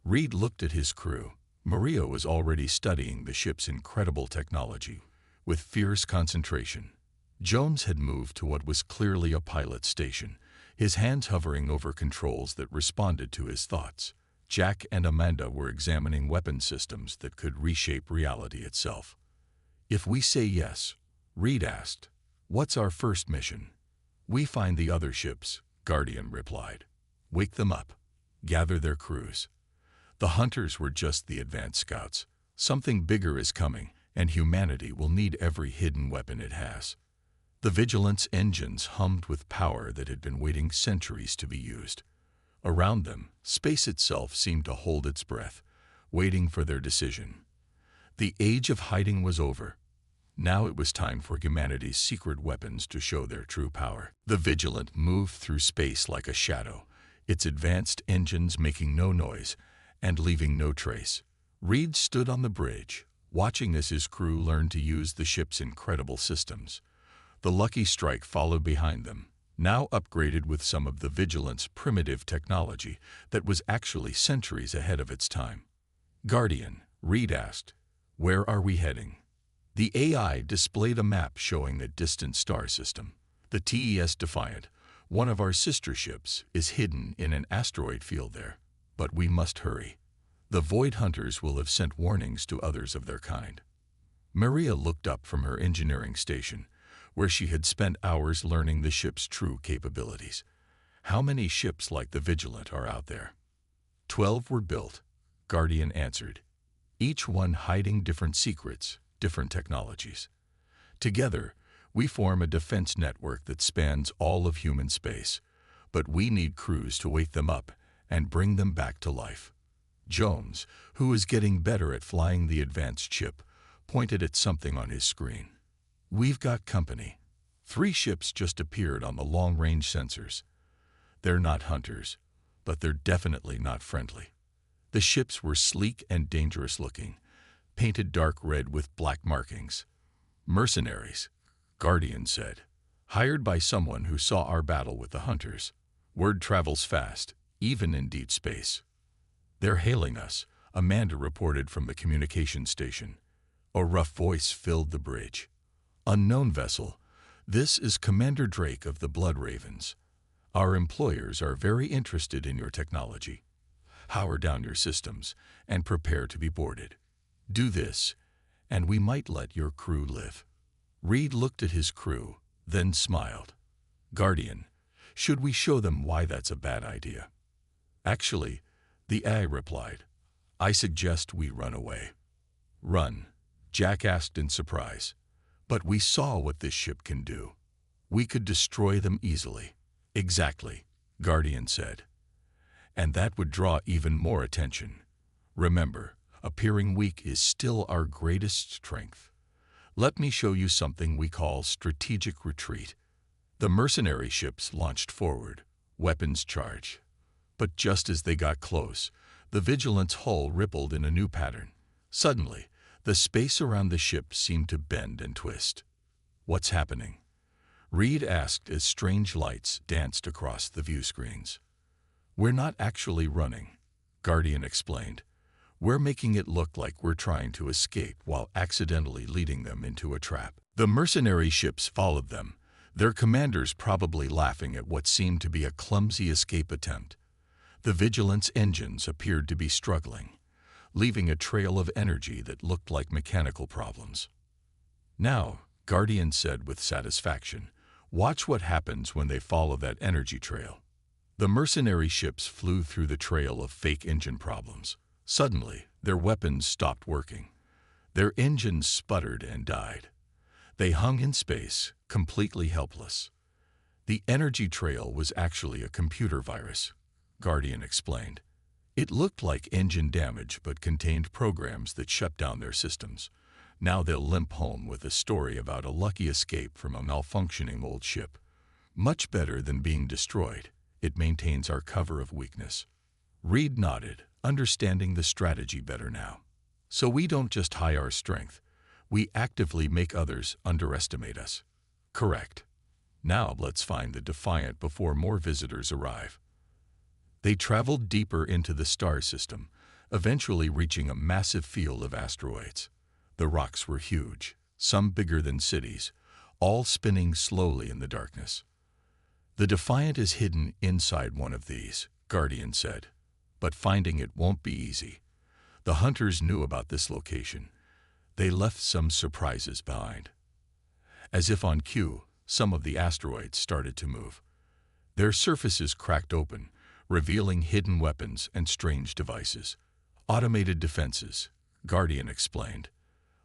Reed looked at his crew. Maria was already studying the ship's incredible technology with fierce concentration. Jones had moved to what was clearly a pilot's station, his hands hovering over controls that responded to his thoughts. Jack and Amanda were examining weapon systems that could reshape reality itself. "If we say yes," Reed asked, "what's our first mission?" "We find the other ships," Guardian replied. "Wake them up. Gather their crews." The hunters were just the advanced scouts. Something bigger is coming, and humanity will need every hidden weapon it has. The Vigilance engines hummed with power that had been waiting centuries to be used. Around them, space itself seemed to hold its breath, waiting for their decision. The age of hiding was over. Now it was time for humanity's secret weapons to show their true power. The Vigilant moved through space like a shadow, its advanced engines making no noise and leaving no trace. Reed stood on the bridge, watching as his crew learned to use the ship's incredible systems. The Lucky Strike followed behind them, now upgraded with some of the Vigilant's primitive technology that was actually centuries ahead of its time. "Guardian," Reed asked, "where are we heading?" The AI displayed a map showing the distant star system. "The TES Defiant, one of our sister ships, is hidden in an asteroid field there. But we must hurry. The Void Hunters will have sent warnings to others of their kind." Maria looked up from her engineering station, where she had spent hours learning the ship's true capabilities. "How many ships like the Vigilant are out there?" 12 were built, Guardian answered, each one hiding different secrets, different technologies. Together, we form a defense network that spans all of human space, but we need crews to wake them up and bring them back to life. Jones, who was getting better at flying the advanced ship, pointed at something on his screen. "We've got company. 3 ships just appeared on the long-range sensors. They're not hunters, but they're definitely not friendly." The ships were sleek and dangerous-looking, painted dark red with black markings. "Mercenaries," Guardian said, "hired by someone who saw our battle with the hunters. Word travels fast, even in deep space." "They're hailing us," Amanda reported from the communication station. A rough voice filled the bridge. "Unknown vessel, this is Commander Drake of the Blood Ravens. Our employers are very interested in your technology. Power down your systems and prepare to be boarded. Do this, and we might let your crew live." Reed looked at his crew, then smiled. "Guardian, should we show them why that's a bad idea?" "Actually," the AI replied, "I suggest we run away." "Run?" Jack asked in surprise. "But we saw what this ship can do. We could destroy them easily." "Exactly," Guardian said. "And that would draw even more attention. Remember, appearing weak is still our greatest strength. Let me show you something we call strategic retreat." The mercenary ships launched forward, weapons charged. But just as they got close, the Vigilant's hull rippled in a new pattern. Suddenly, the space around the ship seemed to bend and twist. "What's happening?" Reed asked as strange lights danced across the view screens. "We're not actually running," Guardian explained. "We're making it look like we're trying to escape while accidentally leading them into a trap." The mercenary ships followed them, their commanders probably laughing at what seemed to be a clumsy escape attempt. The Vigilance engines appeared to be struggling, leaving a trail of energy that looked like mechanical problems. "Now," Guardian said with satisfaction, "watch what happens when they follow that energy trail." The mercenary ships flew through the trail of fake engine problems. Suddenly, their weapons stopped working. Their engines sputtered and died. They hung in space, completely helpless. The energy trail was actually a computer virus, Guardian explained. It looked like engine damage but contained programs that shut down their systems. Now they'll limp home with a story about a lucky escape from a malfunctioning old ship. Much better than being destroyed, it maintains our cover of weakness. Reed nodded, understanding the strategy better now. "So we don't just hide our strength, we actively make others underestimate us." "Correct." Now let's find the Defiant before more visitors arrive. They traveled deeper into the star system, eventually reaching a massive field of asteroids. The rocks were huge, some bigger than cities, all spinning slowly in the darkness. The Defiant is hidden inside one of these, Guardian said, but finding it won't be easy. The hunters knew about this location. They left some surprises behind. As if on cue, some of the asteroids started to move. Their surfaces cracked open, revealing hidden weapons and strange devices. Automated defenses, Guardian explained,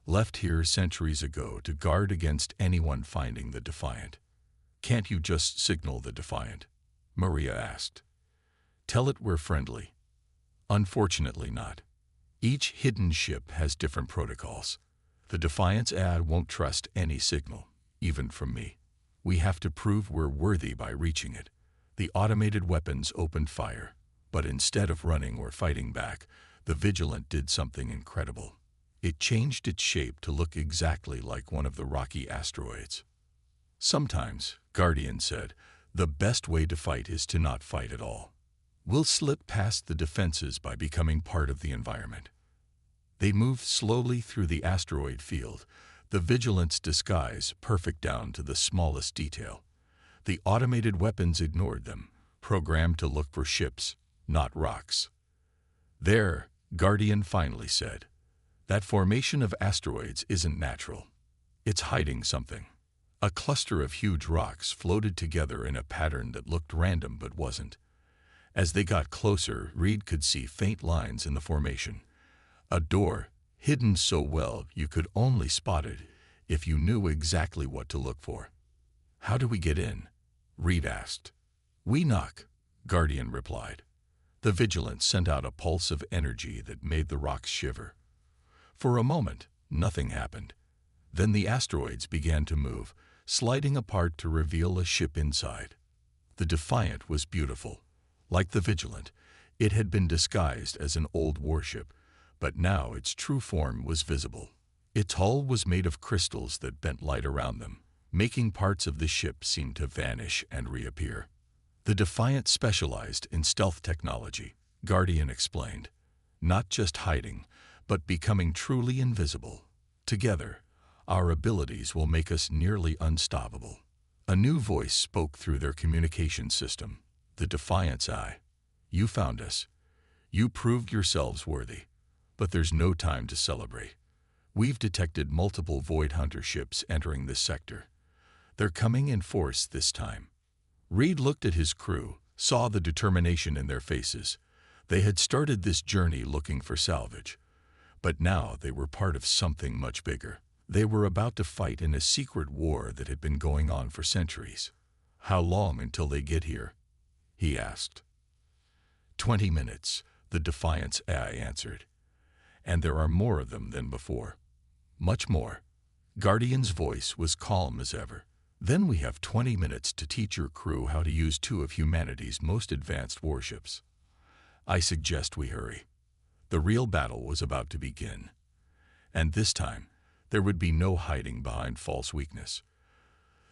left here centuries ago to guard against anyone finding the Defiant. Can't you just signal the Defiant? Maria asked. Tell it we're friendly. Unfortunately not. Each hidden ship has different protocols. The Defiant's ad won't trust any signal, even from me. We have to prove we're worthy by reaching it. The automated weapons opened fire, but instead of running or fighting back, the Vigilant did something incredible. It changed its shape to look exactly like one of the rocky asteroids. Sometimes, Guardian said, the best way to fight is to not fight at all. We'll slip past the defenses by becoming part of the environment. They moved slowly through the asteroid field, the Vigilant's disguise perfect down to the smallest detail. The automated weapons ignored them, programmed to look for ships, not rocks. There, Guardian finally said, that formation of asteroids isn't natural. It's hiding something. A cluster of huge rocks floated together in a pattern that looked random but wasn't. As they got closer, Reed could see faint lines in the formation. A door, hidden so well you could only spot it if you knew exactly what to look for. How do we get in? Reed asked. We knock, Guardian replied. The Vigilant sent out a pulse of energy that made the rocks shiver. For a moment, nothing happened. Then the asteroids began to move, sliding apart to reveal a ship inside. The Defiant was beautiful. Like the Vigilant, it had been disguised as an old warship, but now its true form was visible. Its hull was made of crystals that bent light around them, making parts of the ship seem to vanish and reappear. The Defiant specialized in stealth technology, Guardian explained, not just hiding, but becoming truly invisible. Together, our abilities will make us nearly unstoppable. A new voice spoke through their communication system, the Defiant's eye. You found us. You proved yourselves worthy. But there's no time to celebrate. We've detected multiple Void Hunter ships entering this sector. They're coming in force this time. Reed looked at his crew, saw the determination in their faces. They had started this journey looking for salvage. But now they were part of something much bigger. They were about to fight in a secret war that had been going on for centuries. How long until they get here? He asked. 20 minutes, the Defiant's eye answered. And there are more of them than before. Much more. Guardian's voice was calm as ever. Then we have 20 minutes to teach your crew how to use two of humanity's most advanced warships. I suggest we hurry. The real battle was about to begin. And this time, there would be no hiding behind false weakness.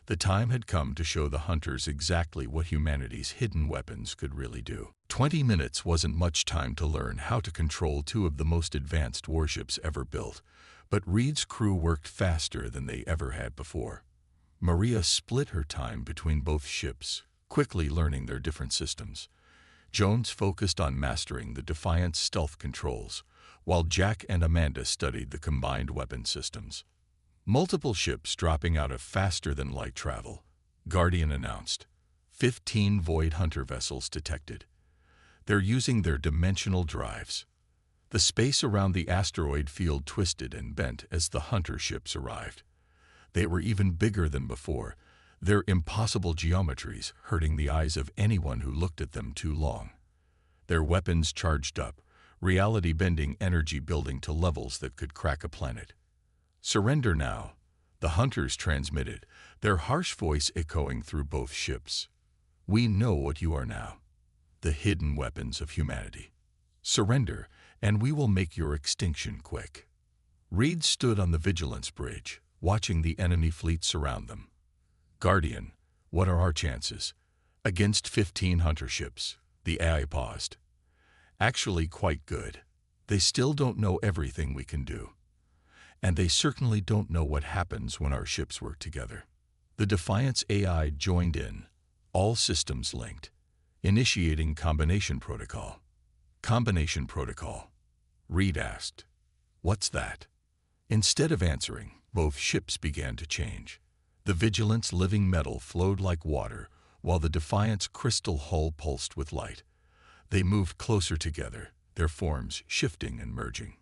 The time had come to show the hunters exactly what humanity's hidden weapons could really do. 20 minutes wasn't much time to learn how to control two of the most advanced warships ever built, but Reed's crew worked faster than they ever had before. Maria split her time between both ships, quickly learning their different systems. Jones focused on mastering the Defiant's stealth controls, while Jack and Amanda studied the combined weapon systems. Multiple ships dropping out of faster-than-light travel, Guardian announced. 15 Void Hunter vessels detected. They're using their dimensional drives. The space around the asteroid field twisted and bent as the Hunter ships arrived. They were even bigger than before, their impossible geometries hurting the eyes of anyone who looked at them too long. Their weapons charged up, reality-bending energy building to levels that could crack a planet. Surrender now, the Hunters transmitted, their harsh voice echoing through both ships. We know what you are now, the hidden weapons of humanity. Surrender, and we will make your extinction quick. Reed stood on the Vigilance Bridge, watching the enemy fleet surround them. Guardian, What are our chances? Against 15 hunter ships, the AI paused. Actually quite good. They still don't know everything we can do. And they certainly don't know what happens when our ships work together. The Defiance AI joined in, all systems linked, initiating combination protocol. Combination protocol. Reed asked. What's that? Instead of answering, both ships began to change. The Vigilant's living metal flowed like water, while the Defiant's crystal hull pulsed with light. They moved closer together, their forms shifting and merging.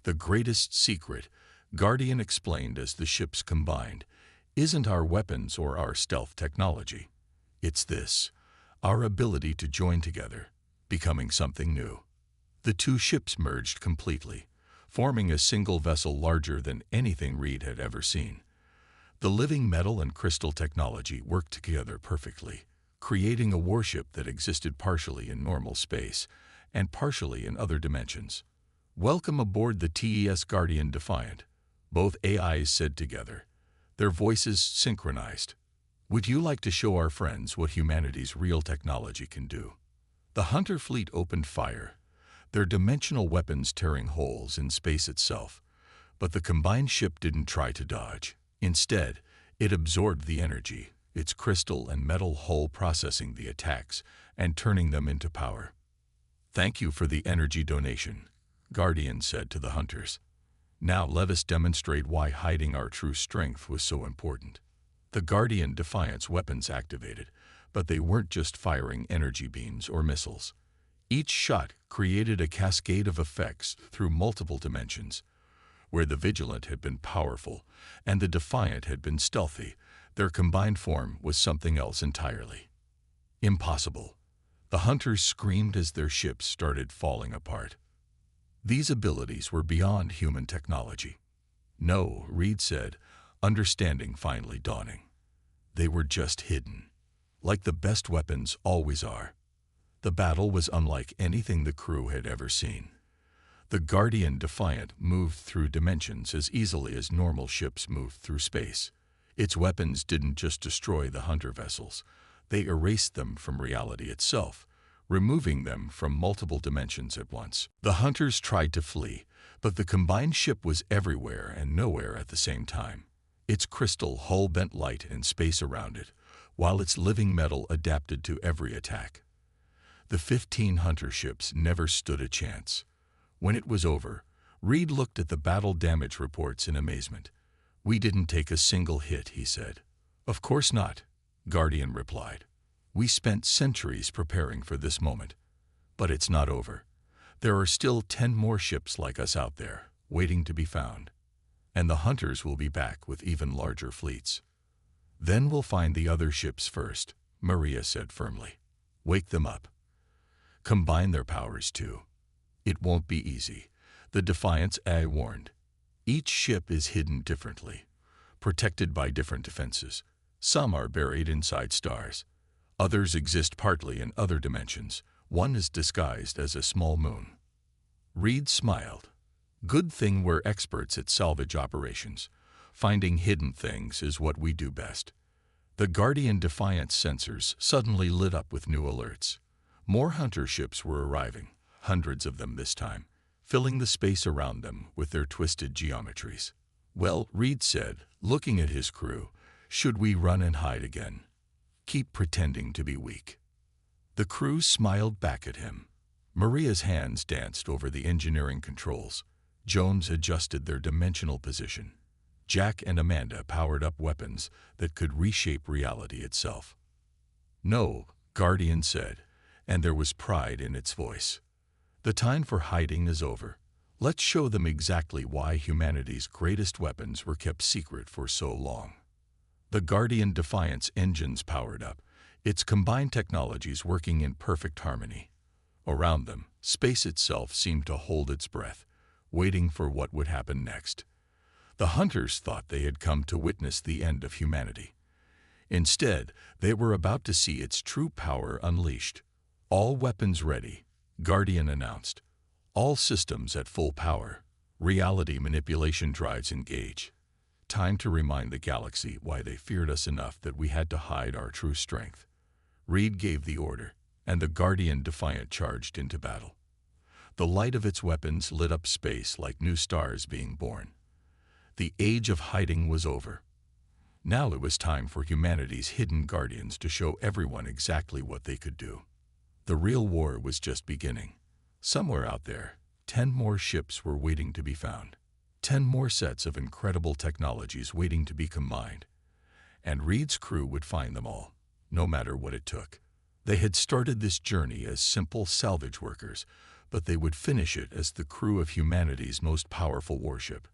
The greatest secret, Guardian explained as the ships combined, isn't our weapons or our stealth technology. It's this, our ability to join together, becoming something new. The two ships merged completely, forming a single vessel larger than anything Reed had ever seen. The living metal and crystal technology worked together perfectly, creating a warship that existed partially in normal space and partially in other dimensions. Welcome aboard the TES Guardian Defiant, both AIs said together, their voices synchronized. Would you like to show our friends what humanity's real technology can do? The Hunter fleet opened fire, their dimensional weapons tearing holes in space itself, but the combined ship didn't try to dodge. Instead, it absorbed the energy, its crystal and metal hull processing the attacks and turning them into power. Thank you for the energy donation, Guardian said to the Hunters. Now let us demonstrate why hiding our true strength was so important. The Guardian Defiance weapons activated, but they weren't just firing energy beams or missiles. Each shot created a cascade of effects through multiple dimensions. Where the Vigilant had been powerful and the Defiant had been stealthy, their combined form was something else entirely. Impossible. The Hunters screamed as their ships started falling apart. These abilities were beyond human technology. No, Reed said, understanding finally dawning. They were just hidden, like the best weapons always are. The battle was unlike anything the crew had ever seen. The Guardian Defiant moved through dimensions as easily as normal ships moved through space. Its weapons didn't just destroy the Hunter vessels, they erased them from reality itself, removing them from multiple dimensions at once. The Hunters tried to flee, but the combined ship was everywhere and nowhere at the same time. Its crystal hull bent light and space around it, while its living metal adapted to every attack. The 15 Hunter ships never stood a chance. When it was over, Reed looked at the battle damage reports in amazement. We didn't take a single hit, he said. Of course not, Guardian replied. We spent centuries preparing for this moment. But it's not over. There are still 10 more ships like us out there, waiting to be found. And the Hunters will be back with even larger fleets. Then we'll find the other ships first, Maria said firmly. Wake them up. Combine their powers too. It won't be easy, the Defiance AI warned. Each ship is hidden differently, protected by different defenses. Some are buried inside stars. Others exist partly in other dimensions. One is disguised as a small moon. Reed smiled. Good thing we're experts at salvage operations. Finding hidden things is what we do best. The Guardian Defiance sensors suddenly lit up with new alerts. More Hunter ships were arriving, hundreds of them this time, filling the space around them with their twisted geometries. Well, Reed said, looking at his crew, should we run and hide again? Keep pretending to be weak. The crew smiled back at him. Maria's hands danced over the engineering controls. Jones adjusted their dimensional position. Jack and Amanda powered up weapons that could reshape reality itself. No, Guardian said, and there was pride in its voice. The time for hiding is over. Let's show them exactly why humanity's greatest weapons were kept secret for so long. The Guardian Defiance engines powered up, its combined technologies working in perfect harmony. Around them, space itself seemed to hold its breath, waiting for what would happen next. The Hunters thought they had come to witness the end of humanity. Instead, they were about to see its true power unleashed. All weapons ready, Guardian announced. All systems at full power. Reality manipulation drives engage. Time to remind the galaxy why they feared us enough that we had to hide our true strength. Reed gave the order, and the Guardian Defiant charged into battle. The light of its weapons lit up space like new stars being born. The age of hiding was over. Now it was time for humanity's hidden guardians to show everyone exactly what they could do. The real war was just beginning. Somewhere out there, 10 more ships were waiting to be found. 10 more sets of incredible technologies waiting to be combined. And Reed's crew would find them all, no matter what it took. They had started this journey as simple salvage workers, but they would finish it as the crew of humanity's most powerful warship.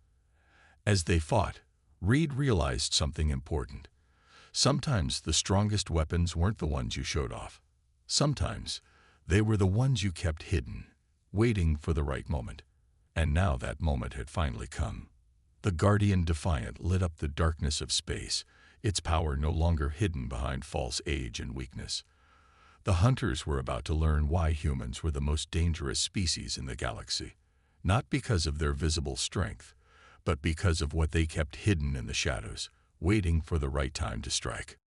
As they fought, Reed realized something important. Sometimes the strongest weapons weren't the ones you showed off. Sometimes they were the ones you kept hidden, waiting for the right moment. And now that moment had finally come. The Guardian Defiant lit up the darkness of space, its power no longer hidden behind false age and weakness. The hunters were about to learn why humans were the most dangerous species in the galaxy, not because of their visible strength, but because of what they kept hidden in the shadows, waiting for the right time to strike.